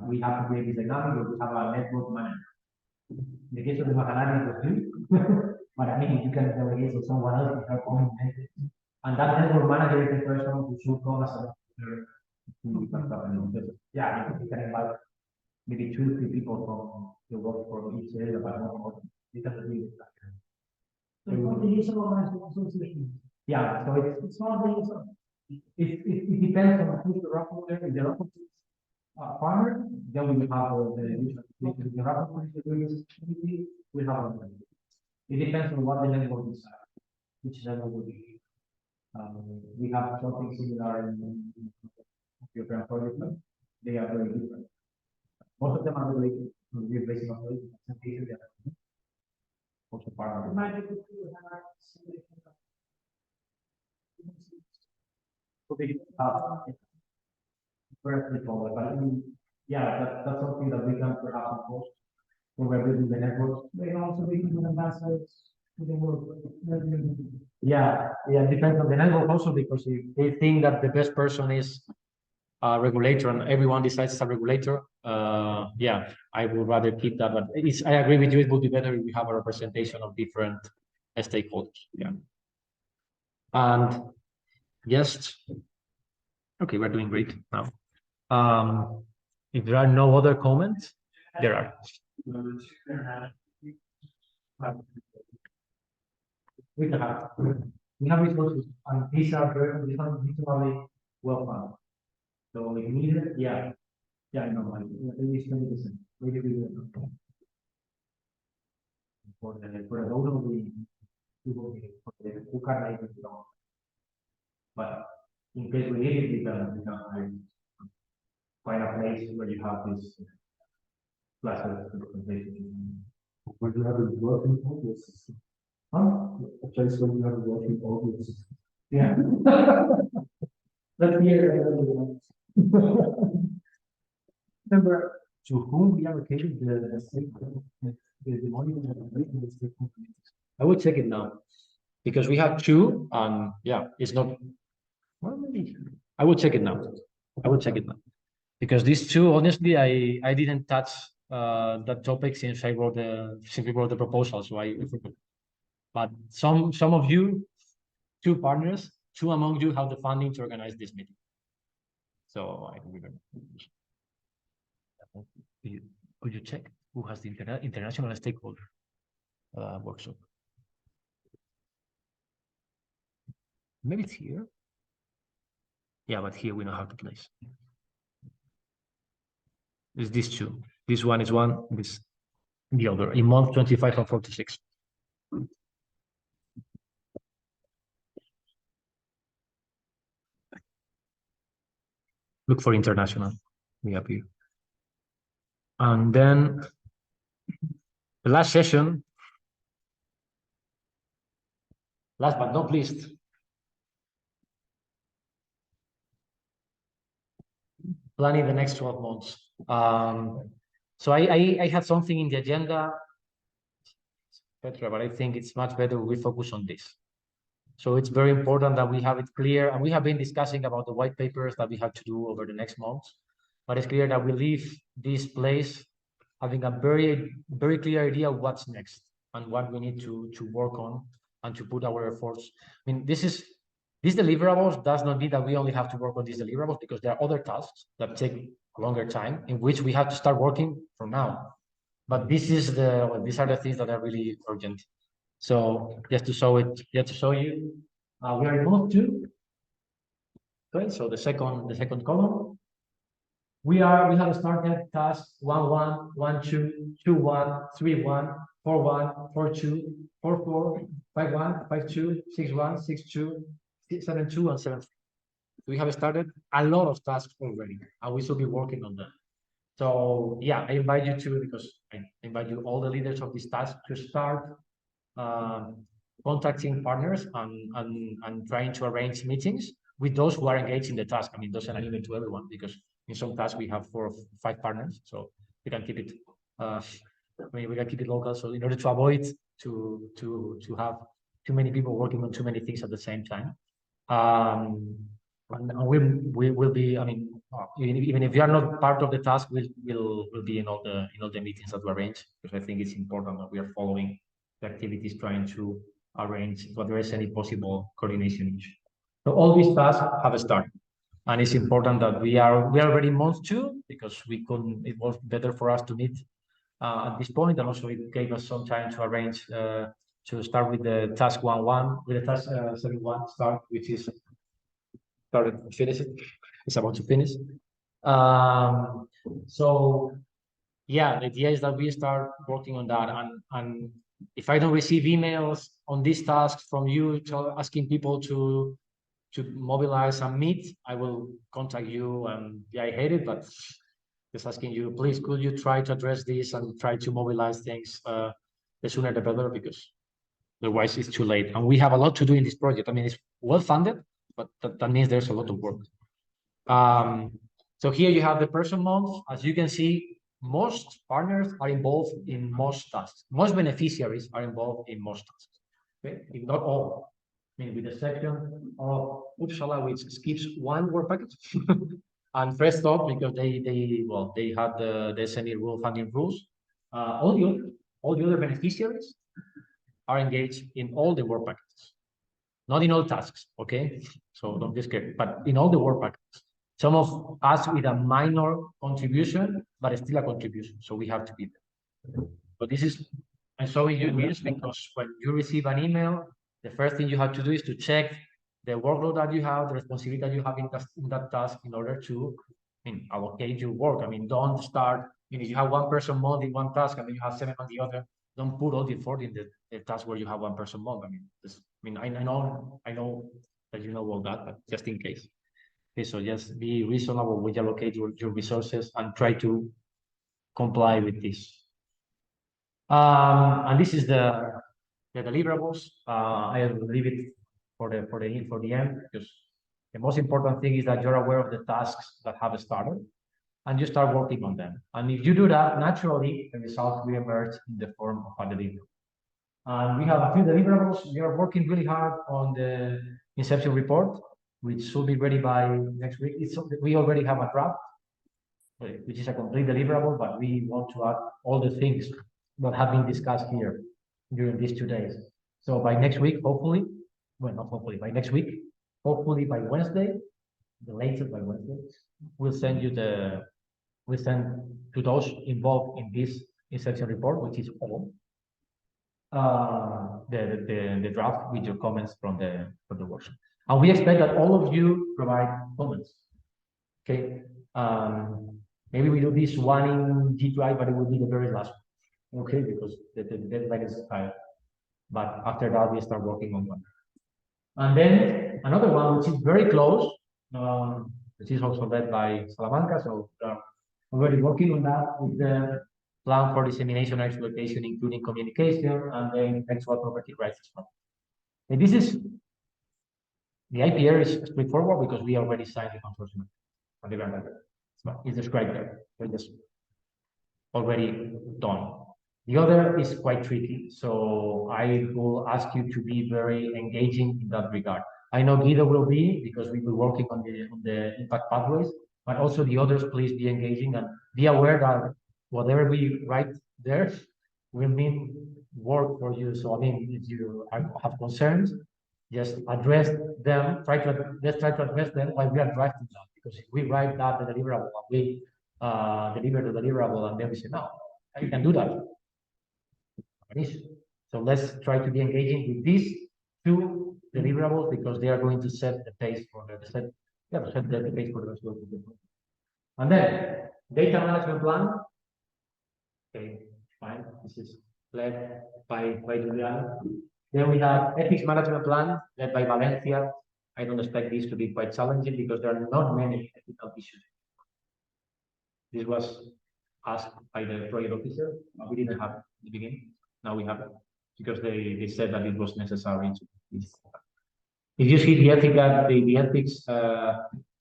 we have to create this dynamic where we have a network manager. In the case of the Macanani, it was you, but I mean, you can delegate to someone else if you're coming. And that network manager is the person who should come as a yeah, you can invite maybe 2 or 3 people from the work for each area, but not more. You can agree with that. So it's not the user organization association. Yeah, so It's not the user. it depends on who's the rapporteur. If the rapporteur is farmer, then we will have the user. If the rapporteur is doing this activity, we have a. It depends on what the network is, which level will be. We have something similar in European project, but they are very different. Most of them are related to the basic operation. Some cases they are also part of it. Okay, but I mean, yeah, that's something that we can perhaps impose when we're building the network. They can also be ambassadors to the work. Yeah, it depends on the network also, because if they think that the best person is a regulator and everyone decides it's a regulator, yeah, I would rather keep that. But I agree with you, it would be better if we have a representation of different stakeholders. Yeah. And just, okay, we're doing great now. If there are no other comments, There are. We can have. We have resources, and these are reasonably well funded. So if you need it, yeah. Yeah, no, like, at least 20%. Maybe we will. For the total, we will be, for the who can make it long. But in case we need it, we can find a place where you have this classes representation. When you have a working audience. Huh? A place where you have a working audience. Yeah. Let's hear. Remember to whom we allocated the money. I will check it now, because we have two, and yeah, it's not. Well, maybe I will check it now. I will check it now, because these two, honestly, I didn't touch that topic since we wrote the proposal, so I forgot. But some of you, two partners, two among you have the funding to organize this meeting. So I remember. Could you check who has the international stakeholder workshop? Maybe it's here. Yeah, but here we know how to place. It's these two. This one is one, this the other, in month 25 and 46. Look for international. We appear. And then the last session, last but not least, planning the next 12 months. So I had something in the agenda, Petra, but I think it's much better we focus on this. So it's very important that we have it clear, and we have been discussing about the white papers that we have to do over the next months. But it's clear that we leave this place having a very clear idea of what's next and what we need to work on and to put our efforts. I mean, these deliverables does not mean that we only have to work on these deliverables, because there are other tasks that take a longer time in which we have to start working from now. But these are the things that are really urgent. So just to show you, we are in mode 2. Okay, so the second column. We have started task 1-1, 1-2, 2-1, 3-1, 4-1, 4-2, 4-4, 5-1, 5-2, 6-1, 6-2, 7-2, and 7-3. We have started a lot of tasks already, and we should be working on them. So yeah, I invite you to, because I invite you, all the leaders of this task, to start contacting partners and trying to arrange meetings with those who are engaged in the task. I mean, doesn't limit to everyone, because in some tasks we have 4 or 5 partners, so we can keep it. I mean, we can keep it local. So in order to avoid to have too many people working on too many things at the same time, and we will be. I mean, even if you are not part of the task, we'll be in all the meetings that we arrange, because I think it's important that we are following the activities, trying to arrange to address any possible coordination issue. So all these tasks have a start, and it's important that we are already in month 2, because it was better for us to meet at this point, and also it gave us some time to arrange to start with the task 1-1, with the task 7-1 start, which is started to finish it. It's about to finish. So yeah, the idea is that we start working on that, and if I don't receive emails on these tasks from you asking people to mobilize and meet, I will contact you. And yeah, I hate it, but just asking you, please, could you try to address this and try to mobilize things the sooner the better, because otherwise it's too late. And we have a lot to do in this project. I mean, it's well funded, but that means there's a lot of work. So here you have the person month. As you can see, most partners are involved in most tasks. Most beneficiaries are involved in most tasks. Okay, if not all. I mean, with the exception of Uppsala, which skips 1 work package, and Fresh-Stop, because they had the SME rule funding rules. All the other beneficiaries are engaged in all the work packages, not in all tasks. Okay, so don't be scared, but in all the work packages. Some of us with a minor contribution, but still a contribution, so we have to be there. But this is, I'm showing you this because when you receive an email, the first thing you have to do is to check the workload that you have, the responsibility that you have in that task in order to, allocate your work. Don't start, if you have one person month in one task and then you have 7 on the other, don't put all the effort in the task where you have one person month. I know that you know all that, but just in case. Okay, so just be reasonable when you allocate your resources and try to comply with this. And this is the deliverables. I will leave it for the end because the most important thing is that you're aware of the tasks that have started and you start working on them. And if you do that, naturally, the results will emerge in the form of a deliverable. And we have a few deliverables. We are working really hard on the Inception report, which should be ready by next week. We already have a draft, which is a complete deliverable, but we want to add all the things that have been discussed here during these 2 days. So by next week, hopefully, well, not hopefully, by next week, hopefully by Wednesday, the latest by Wednesday, we'll send to those involved in this Inception report, which is all, the draft with your comments from the workshop. And we expect that all of you provide comments. Okay. Maybe we do this one in G Drive, but it will be the very last one. Okay, because the deadline is high. But after that, we start working on one. And then another one, which is very close, which is also led by Salamanca. So already working on that with the plan for dissemination and exploitation, including communication and then intellectual property rights as well. And this is, the IPR is straightforward because we already signed the consortium on the ground. It's described there. So it's already done. The other is quite tricky, so I will ask you to be very engaging in that regard. I know Guido will be, because we will be working on the impact pathways, but also the others, please be engaging and be aware that whatever we write there will mean work for you. So if you have concerns, just address them, let's try to address them while we are drafting them, because if we write that the deliverable, we deliver the deliverable, and then we say, no, you can do that. So let's try to be engaging with these 2 deliverables because they are going to set the pace for the pace for the rest of the project. And then data management plan. Okay, fine. This is led by Juliano. Then we have ethics management plan led by Valencia. I don't expect this to be quite challenging because there are not many ethical issues. This was asked by the project officer. We didn't have it at the beginning. Now we have it because they said that it was necessary to. If you see the ethics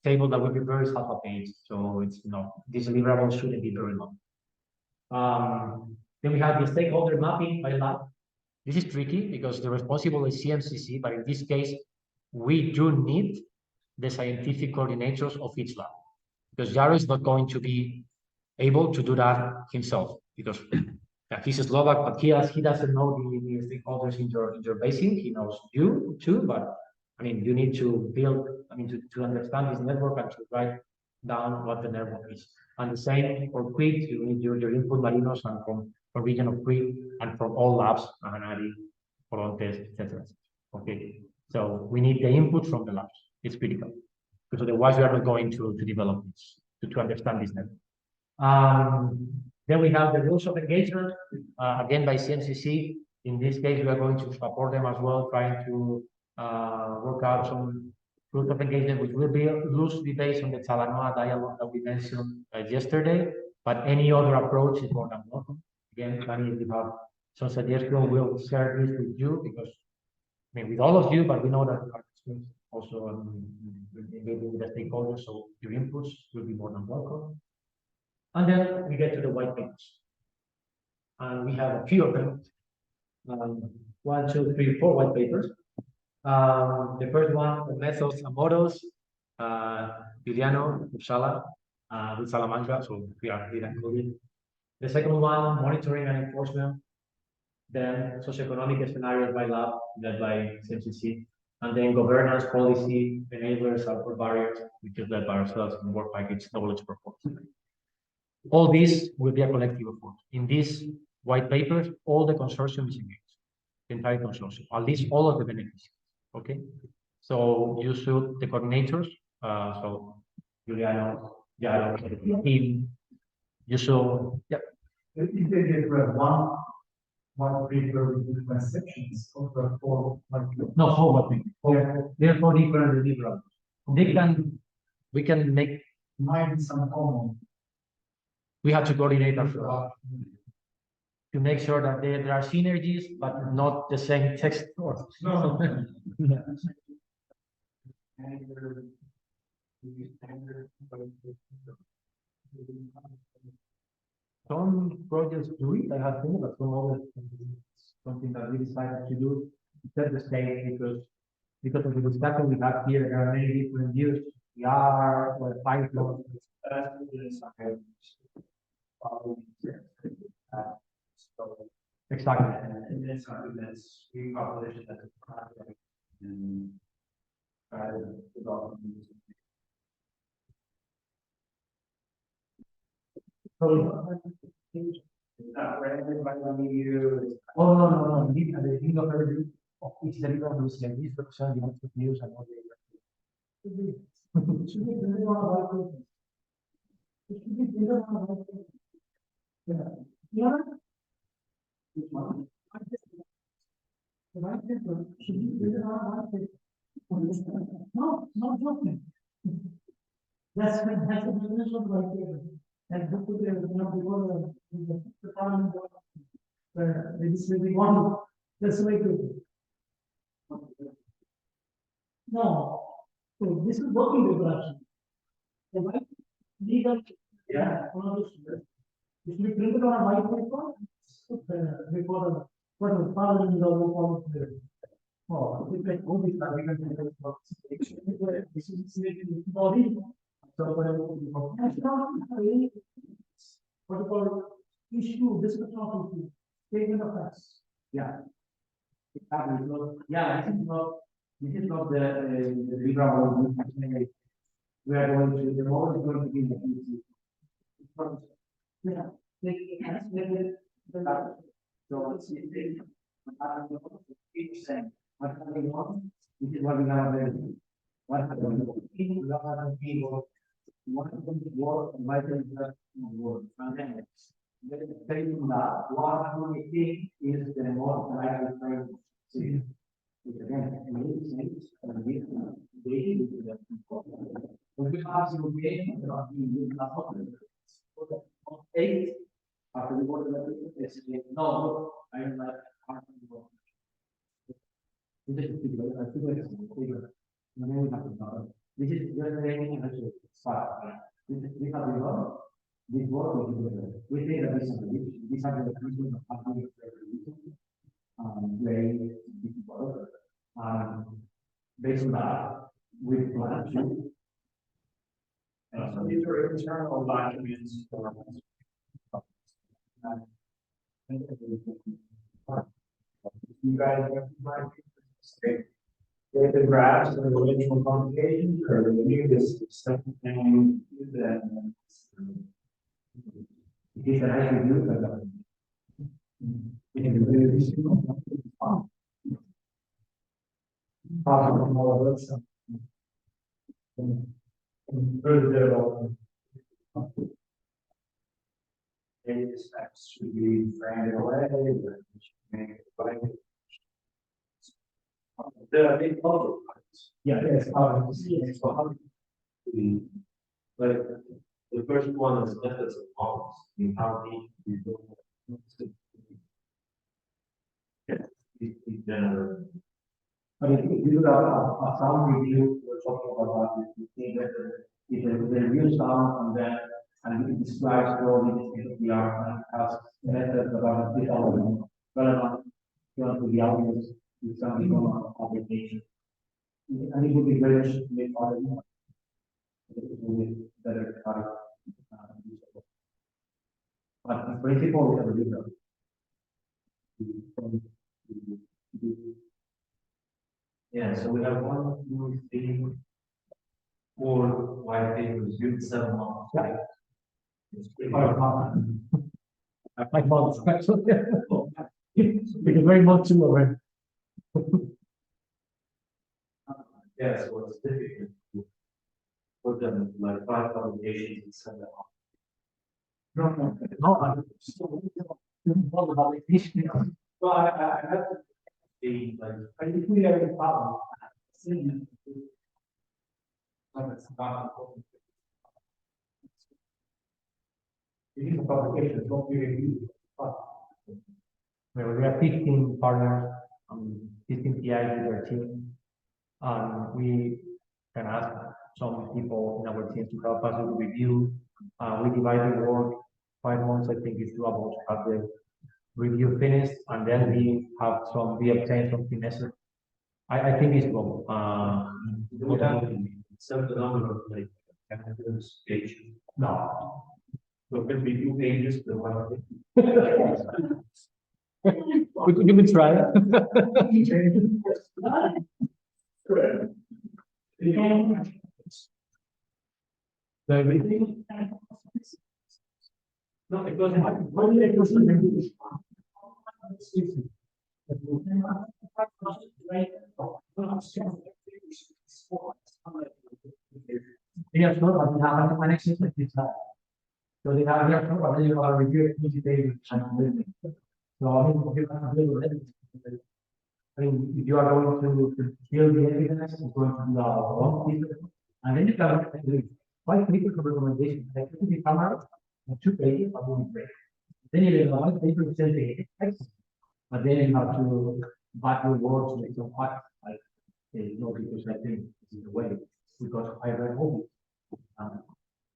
table that we prepare is half a page, so it's this deliverable shouldn't be very long. Then we have the stakeholder mapping by lab. This is tricky because the responsible is CMCC, but in this case, we do need the scientific coordinators of each lab because Jaro is not going to be able to do that himself because he's a Slovak, but he doesn't know the stakeholders in your basin. He knows you too, but you need to build, to understand this network and to write down what the network is. And the same for Crete, you need your input Marinos and from region of Crete and from all labs, Mahanadi, Forontes, etc. Okay, so we need the input from the labs. It's critical because otherwise we are not going to develop this, to understand this network. Then we have the rules of engagement, again by CMCC. In this case, we are going to support them as well, trying to work out some rules of engagement, which will be loosely based on the Talanoa dialogue that we mentioned yesterday, but any other approach is more than welcome. Again, Fanny, if you have some suggestions, we'll share this with you because, with all of you, but we know that our experience also engaging with the stakeholders, so your inputs will be more than welcome. And then we get to the white papers. And we have a few of them. 1, 2, 3, 4 white papers. The first one, the methods and models, Juliano, Uppsala, with Salamanca, so we are included. The second one, monitoring and enforcement. Then socioeconomic scenarios by lab, led by CMCC. And then governance, policy, enablers, output barriers, which is led by ourselves in work package, knowledge performance. All this will be a collective effort. In these white papers, all the consortium is engaged, the entire consortium, at least all of the beneficiaries. Okay, so you should the coordinators. So Juliano, Yaro, team. You should. Yeah. If they get one paper with different sections of the four, like. No, for what we. They're for different deliverables. We can make. Might be some common. We have to coordinate ourselves to make sure that there are synergies, but not the same text. No. Some projects do it, I have seen, but some others, something that we decided to do, set the stage because of the discussion we have here, there are many different views. We are, or five floors. Exactly. And then something that's repopulation as a project and try to develop. It's not rendered by the media. Oh, no, indeed, at the beginning of every group, of each deliverable is like this represent the output news and what they. Should be building on a white paper. It should be building on a white paper. Yeah. Which one? The white paper should be building on a white paper. No, not joking. That's the definition of the white paper. And look at the problem. They just really want, that's the way to. No, so this is working paper actually. The white, legal. Yeah. If we print it on a white paper, before the father in the local. Oh, if I go with that, we can do it. This is body. So, that's not really what you call issue, discussion of issue, statement of facts. Yeah. Exactly. So, yeah, this is not the liberal. We are going to, the moment is going to be in the future. Yeah. So it's saying, what happened on, this is what we have available. What happened, people, what happened to work, and why they just work, and then based on that, what we think is the most likely framework. See, again, makes sense, and we have some creation about the eight. After the water level, it's no, I'm like. This is bigger, I think it's bigger. And then we have to start. This is just training and actually start. This have been done. This work will be better. We think that this are the reasons of how we very difficult. Based on that, we plan to. So these are internal documents for. You guys have the graphs of the original publications or the new this second thing that. It is an attribute Maybe the specs should be framed away, but we should make it like. The big public. Yeah, yes. So how do like the first one is methods of models. You how we do. General. But if you do a sound review, we're talking about that, you think that if the review sound and it describes all the art and has methods about the relevant to the audience with some application. And it would be better to make other better but in principle, we have a different. Yeah, so we have 1, 2, 3, 4 white papers, you 7 months. Yeah. It's pretty Or hard. not. I bought actually. Because very much too already. Yeah, so it's difficult to put them like 5 publications and send them off. No, I'm still. All about the issue. Well, I have to be like, I think we are in problem. It is a publication, don't be reviewed. We have 15 partners, 15 PIs with their team. We can ask some people in our team to help us with the review. We divide the work, 5 months, I think is doable to have the review finished, and then we obtain something necessary. I think it's doable. do we have to set the number of like candidates page? No. So it could be 2 pages, the one. You could try it. The review. No, it doesn't happen. Yeah, sure, but we have a connection with this. So they have here, but then you are reviewing each day. So I mean, you can do it. I mean, if you are going to build the evidence, it's going to be a long piece, and then you can do 5 pages of recommendation, like it could be camera, and 2 pages of one break. Then you have 1 paper with 10 pages, but then you have to back your words to make some facts, like, because I think this is the way, because I read all this.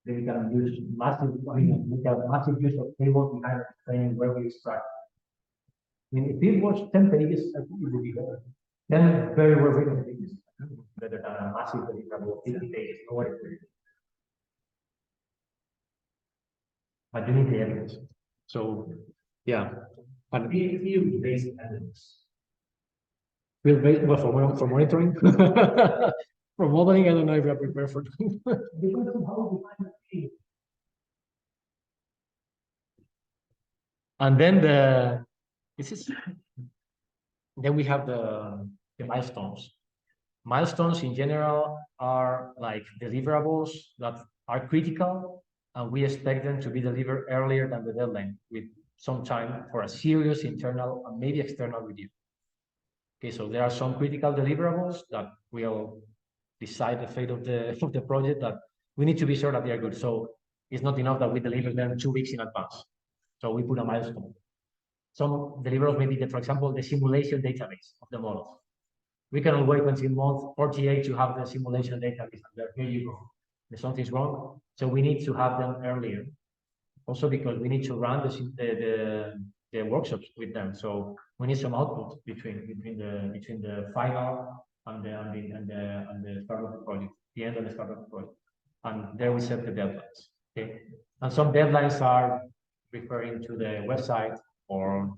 Then you can use massive, I mean, we have massive use of tables behind explaining where we extract. I mean, if it was 10 pages, I think it would be better. Then very well written pages, better than a massive deliverable 50 pages, nobody will read it. But you need the evidence. So, yeah. But Few basic evidence. we'll wait for monitoring. For modeling, I don't know if we are prepared for. And then then we have the milestones. Milestones in general are like deliverables that are critical, and we expect them to be delivered earlier than the deadline with some time for a serious internal and maybe external review. Okay, so there are some critical deliverables that will decide the fate of the project that we need to be sure that they are good. So it's not enough that we deliver them 2 weeks in advance. So we put a milestone. Some deliverables may be, for example, the simulation database of the models. We cannot wait until month 48 to have the simulation database. And there, here you go. If something's wrong, so we need to have them earlier. Also because we need to run the workshops with them. So we need some output between the final and the start of the project, the end of the start of the project. And there we set the deadlines. Okay. And some deadlines are referring to the website or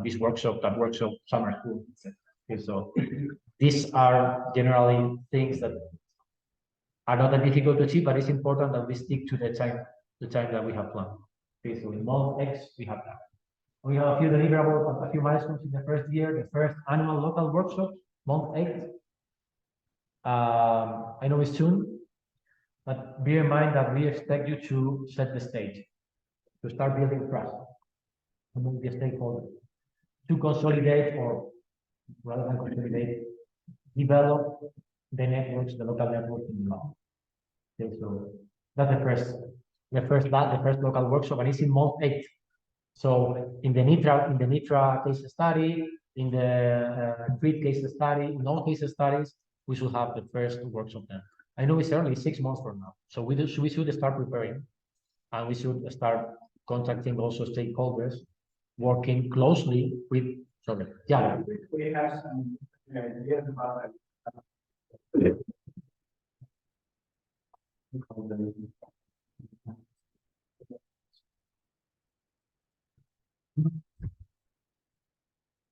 this workshop, that workshop, summer school. Okay, so these are generally things that are not that difficult to achieve, but it's important that we stick to the time that we have planned. Okay, so in month X, we have that. We have a few deliverables, a few milestones in the first year, the first annual local workshop, month 8. I know it's soon, but bear in mind that we expect you to set the stage, to start building trust among the stakeholders, to consolidate, or rather than consolidate, develop the networks, the local networks in the law. Okay, so that's the first local workshop, and it's in month 8. So in the NITRA case study, in the CREET case study, in all case studies, we should have the first workshop then. I know it's early, 6 months from now. So we should start preparing, and we should start contacting also stakeholders, working closely with. Sorry, yeah. We have some ideas about that.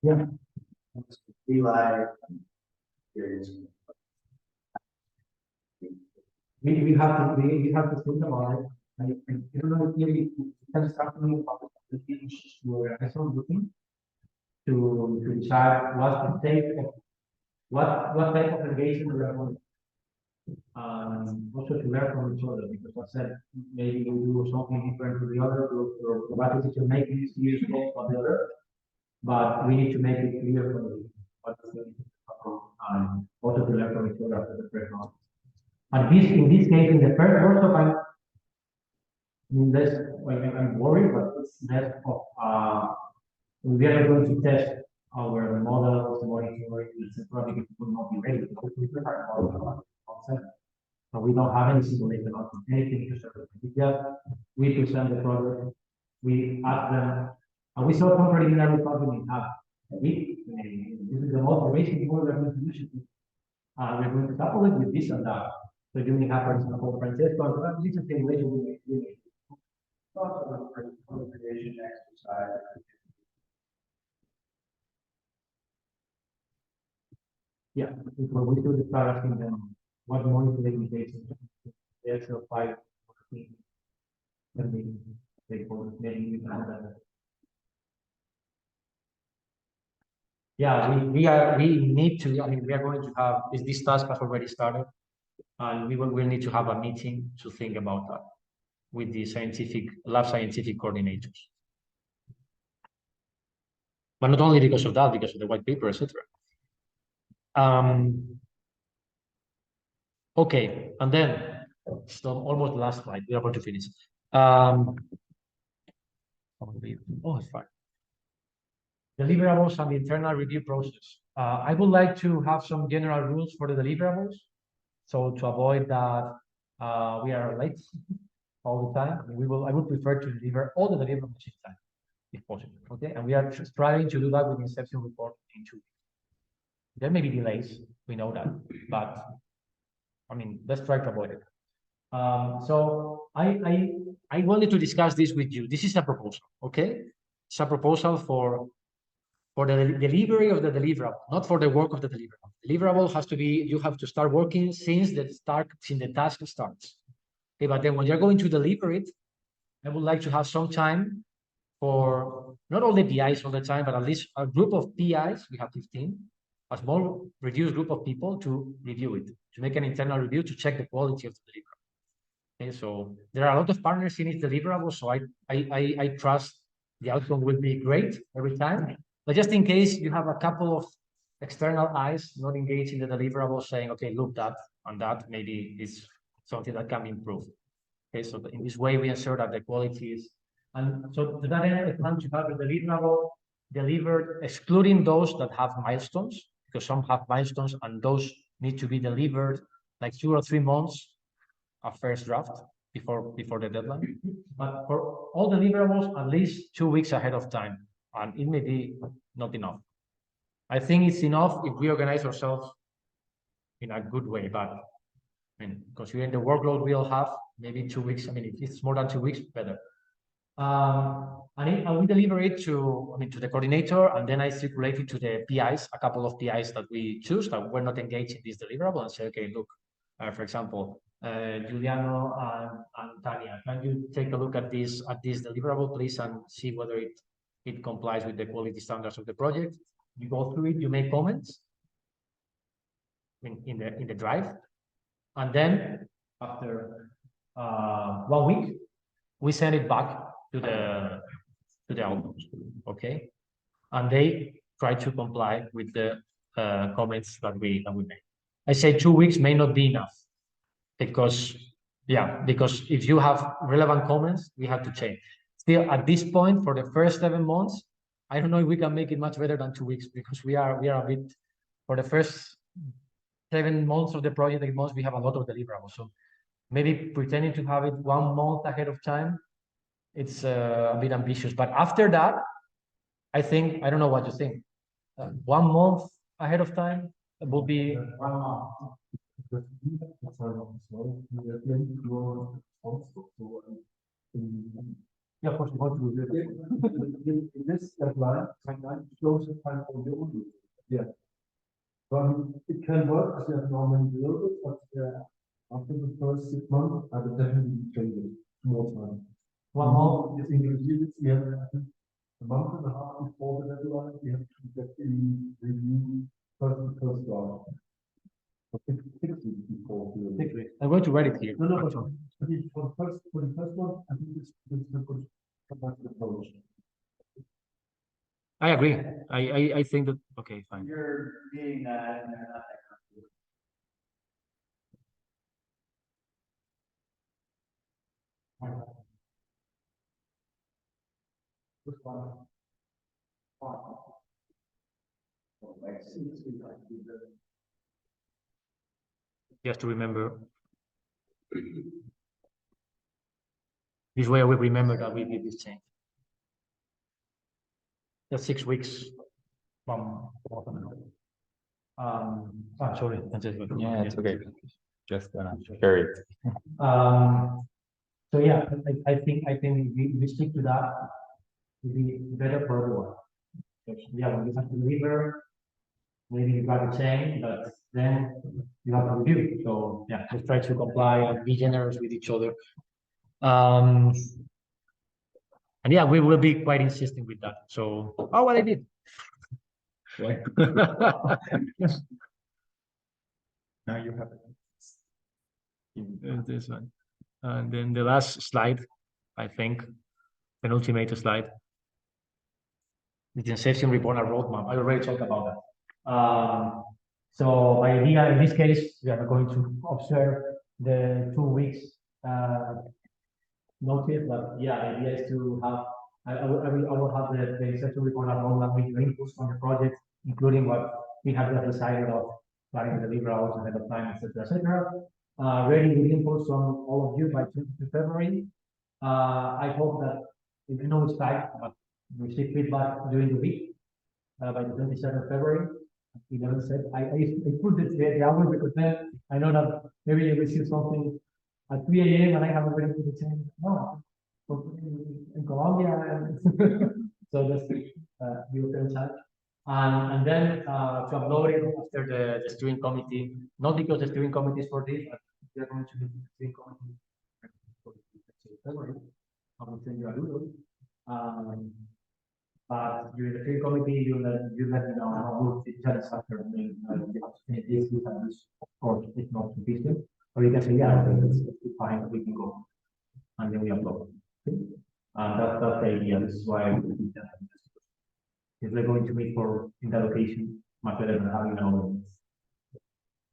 Yeah. Eli, your we have to think about it. I don't know if maybe we can start thinking about the issues to organize some looking to decide what to take, what type of engagement we are going. Also to learn from each other, because I said maybe we do something different to the other, or what decision making is useful for the other, but we need to make it clear for the what is the also to learn from each other after the first round. And in this case, in the first workshop, I mean, less, I'm worried, but it's less of, we are going to test our models, monitoring, etc., because we will not be ready. Because we prepare our concept. So we don't have any simulation or anything to serve. We present the project, we ask them, and we saw some preliminary results we have. This is the most basic model we're going to use it. We're going to couple it with this and that. So you may have, for example, Francesco, this is a simulation we make. Also, the creation exercise. Yeah, before we should start asking them what monitoring takes the actual fight. Yeah, we need to, I mean, we are going to have, this task has already started. And we'll need to have a meeting to think about that with the lab scientific coordinators. But not only because of that, because of the white paper, etc. Okay, and then so almost the last slide. We are about to finish. Oh, it's fine. Deliverables and the internal review process. I would like to have some general rules for the deliverables. So to avoid that we are late all the time, I would prefer to deliver all the deliverables in time, if possible. Okay, and we are striving to do that with the inception report in 2 weeks. There may be delays, we know that, but I mean, let's try to avoid it. So I wanted to discuss this with you. This is a proposal, okay? It's a proposal for the delivery of the deliverable, not for the work of the deliverable. Deliverable has to be, you have to start working since the task starts. Okay, but then when you're going to deliver it, I would like to have some time for not all the PIs all the time, but at least a group of PIs, we have 15, a small reduced group of people to review it, to make an internal review to check the quality of the deliverable. Okay, so there are a lot of partners in each deliverable, so I trust the outcome will be great every time. But just in case you have a couple of external eyes not engaged in the deliverable saying, okay, look, that and that maybe is something that can be improved. Okay, so in this way we ensure that the quality is, and so to that end, I plan to have the deliverable delivered, excluding those that have milestones, because some have milestones and those need to be delivered like 2 or 3 months of first draft before the deadline. But for all deliverables, at least 2 weeks ahead of time. And it may be not enough. I think it's enough if we organize ourselves in a good way, but I mean, considering the workload we all have, maybe 2 weeks. I mean, if it's more than 2 weeks, better. And we deliver it to the coordinator, and then I circulate it to the PIs, a couple of PIs that we choose that we're not engaged in this deliverable, and say, okay, look, for example, Giuliano and Tania, can you take a look at this deliverable, please, and see whether it complies with the quality standards of the project. You go through it, you make comments in the drive, and then after 1 week, we send it back to the outcomes, okay? And they try to comply with the comments that we make. I say 2 weeks may not be enough because if you have relevant comments, we have to change. Still, at this point, for the first 7 months, I don't know if we can make it much better than 2 weeks, because we are a bit, for the first 7 months of the project, 8 months, we have a lot of deliverables. So maybe pretending to have it 1 month ahead of time, it's a bit ambitious. But after that, I think, I don't know what you think. 1 month ahead of time will be 1 month. Yeah, of course, we want to do it. In this deadline, timeline, closer time for your own. Yeah. It can work as you have normally delivered, but After the first 6 months, I would definitely change it more time. 1 month, You think we have a month and a half before the deadline, we have to get the review first draft. Or 6 weeks before. 6 weeks. I'm going to write it here. No, but actually. for the first one, I think this is a good approach. I agree. I think that, okay, fine. You're being that, and they're not that comfortable. This one. Just to remember. This way we remember that we did this change. Just 6 weeks from. Sorry, Francesco. Yeah, it's okay. Just gonna share it. So yeah, I think we stick to that. It'd be better for everyone. Yeah, when you have to deliver, maybe you got to change, but then you have to review. So yeah, let's try to comply and be generous with each other. And yeah, we will be quite insistent with that. So, oh, what I did. Now you have Is this one. And then the last slide, I think, penultimate slide. The inception report and roadmap. I already talked about that. So my idea in this case, we are going to observe the 2 weeks notice, but yeah, the idea is to have, I will have the inception report and roadmap with your inputs on the project, including what we have just decided of planning the delivery hours ahead of time, etc., etc. Ready with inputs from all of you by 22 February. I hope that if you know it's tight, but we receive feedback during the week by the 27th February. 11 said I put the hour because then I know that maybe you receive something at 3 a.m. and I haven't ready to the change. No, in Colombia, and so that's the open chat. And then to upload it after the steering committee, not because the steering committee is for this, but we are going to be the steering committee for February. I will send you a doodle. But during the steering committee, you let me know how good it is after you have to change this, and this, of course, it's not sufficient. Or you can say, yeah, okay, it's fine, we can go. And then we upload. Okay? And that's the idea. This is why we did that. If we're going to meet for in that location, much better than having our.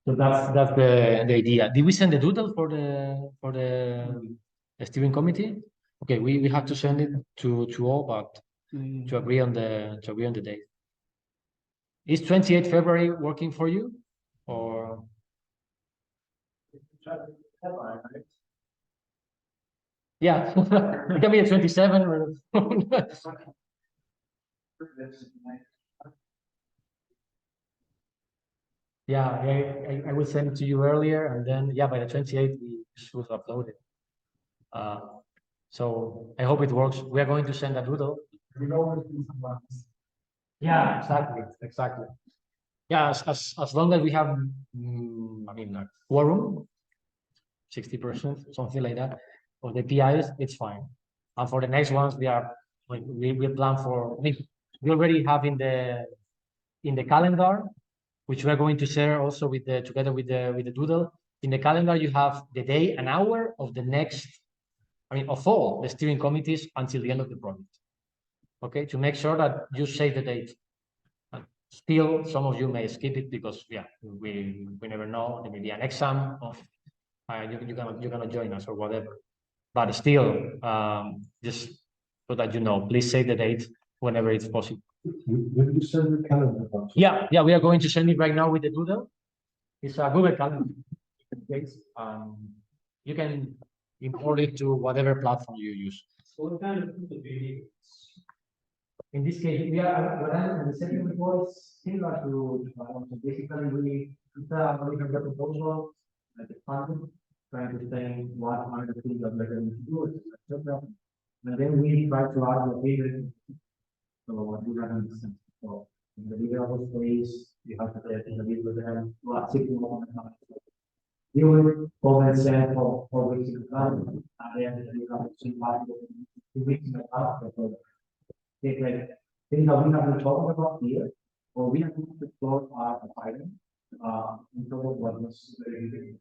So that's the idea. Did we send the doodle for the steering committee? Okay, we have to send it to all, but to agree on the date. Is 28 February working for you, or? Yeah, it can be a 27 or. Yeah, I will send it to you earlier, and then yeah, by the 28th we should upload it. So I hope it works. We are going to send a doodle. Yeah, exactly. Yeah, as long as we have, I mean, a quorum, 60%, something like that, for the PIs, it's fine. And for the next ones, we plan for. We already have in the calendar, which we are going to share also together with the doodle. In the calendar, you have the day and hour of the next. I mean, of all the steering committees until the end of the project. Okay, to make sure that you save the date. Still, some of you may skip it because yeah, we never know. There may be an exam of you're gonna join us or whatever. But still, just so that you know, please save the date whenever it's possible. Will you send the calendar? Yeah, we are going to send it right now with the doodle. It's a Google Calendar. You can import it to whatever platform you use. So what kind of videos? In this case, we are what I'm the second report is similar to basically we have the proposal at the fund, trying to say what are the things that we're going to do, etc. And then we try to add the favorite. So what we have in the sense. So in the deliverable space, you have to get in the with them, what 6 months. You comments and for weeks in the and then we have to see what 2 weeks in the past. Okay, great. Things that we have been talking about here, or we have to explore our item, in total what was very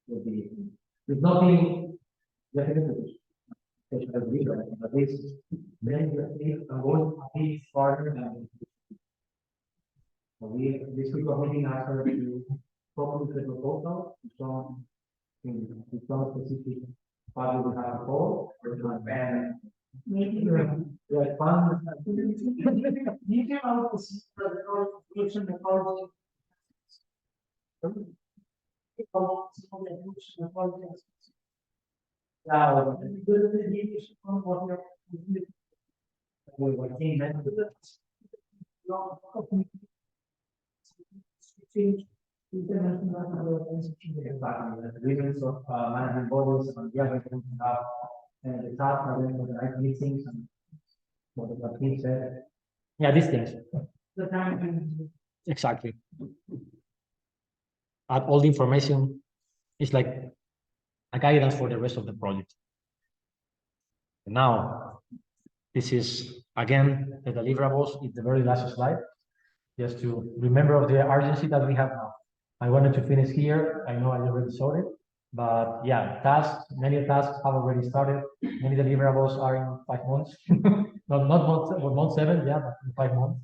would be, there's nothing definitive. At least, then I'm going a bit farther than. This week of meeting after to propose the proposal, some, in some specific part we have a call, or to ban. Maybe, like, fun. You can also see the solution, the policy. Now, agreements of management bodies and the other things about and the task and then the right meetings and what the team said. Yeah, these things. The time. Exactly. Add all the information is like a guidance for the rest of the project. Now, this is again the deliverables in the very last slide, just to remember of the urgency that we have now. I wanted to finish here. I know I already saw it, but yeah, many tasks have already started. Many deliverables are in 5 months, not month, or month 7, yeah, but in 5 months.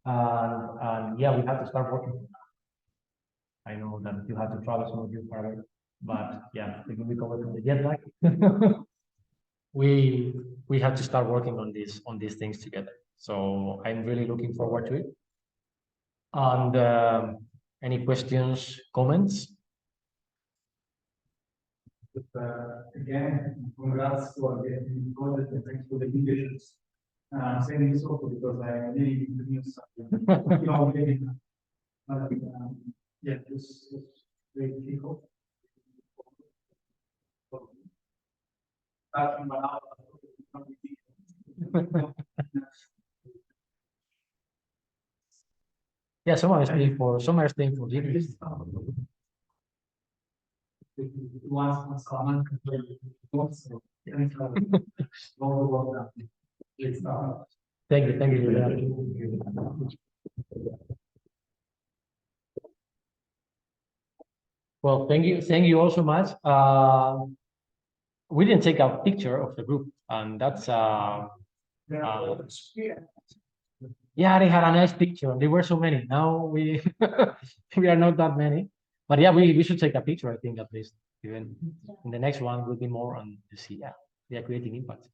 And yeah, we have to start working. I know that you have to travel some of you far away, but yeah, we will recover from the jet lag. We have to start working on these things together. So I'm really looking forward to it. And any questions, comments? Again, congrats for getting project and thanks for the indications. I'm saying this also because I really need to use something. You know, maybe, yeah, this is very difficult. Yeah, some are staying for years. Thank you, Julian. Well, thank you all so much. We didn't take a picture of the group, and that's yeah, they had a nice picture. There were so many. Now we we are not that many, but yeah, we should take a picture. I think at least even in the next one will be more on to see. Yeah, they are creating impact.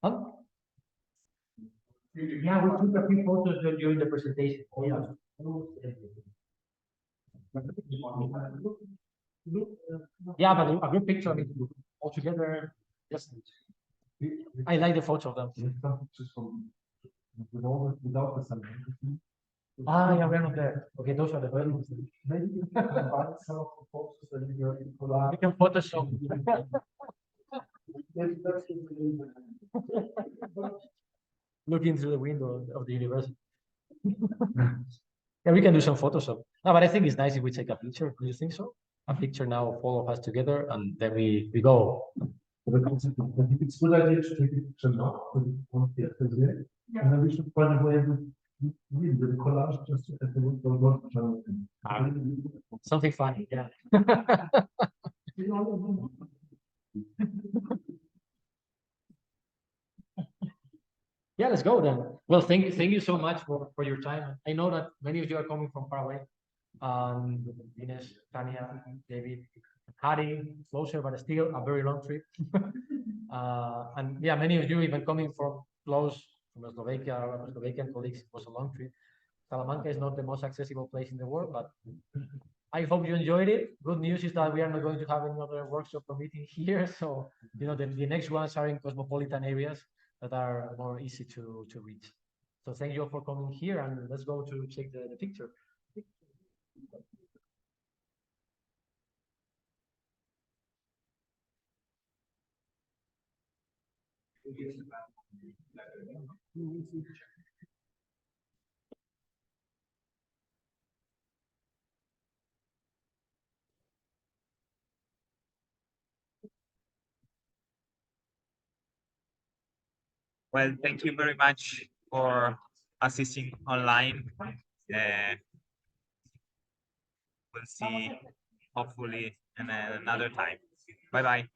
Huh? Yeah, we took a few photos during the presentation. Oh, yeah. Yeah, but a group picture of it all together. Yes, I like the photo of them. Without the celebration. Ah, yeah, we're not there. Okay, those are the values. Maybe you can combine some of the photos that you're in collage. We can Photoshop. Looking through the window of the university. Yeah, we can do some Photoshop. No, but I think it's nice if we take a picture. Do you think so? A picture now of all of us together, and then we go. I think it's a good idea to take a picture now. And then we should find a way to read the collage just to at the Something funny, yeah. Yeah, let's go then. Well, thank you so much for your time. I know that many of you are coming from far away. Ines, Tanya, David, Harry, closer, but still a very long trip. And yeah, many of you even coming from close from Slovakia, or Slovakian colleagues, it was a long trip. Salamanca is not the most accessible place in the world, but I hope you enjoyed it. Good news is that we are not going to have another workshop or meeting here. So, you know, the next ones are in cosmopolitan areas that are more easy to reach. So thank you all for coming here, and let's go to check the picture. Well, thank you very much for assisting online. We'll see hopefully in another time. Bye bye.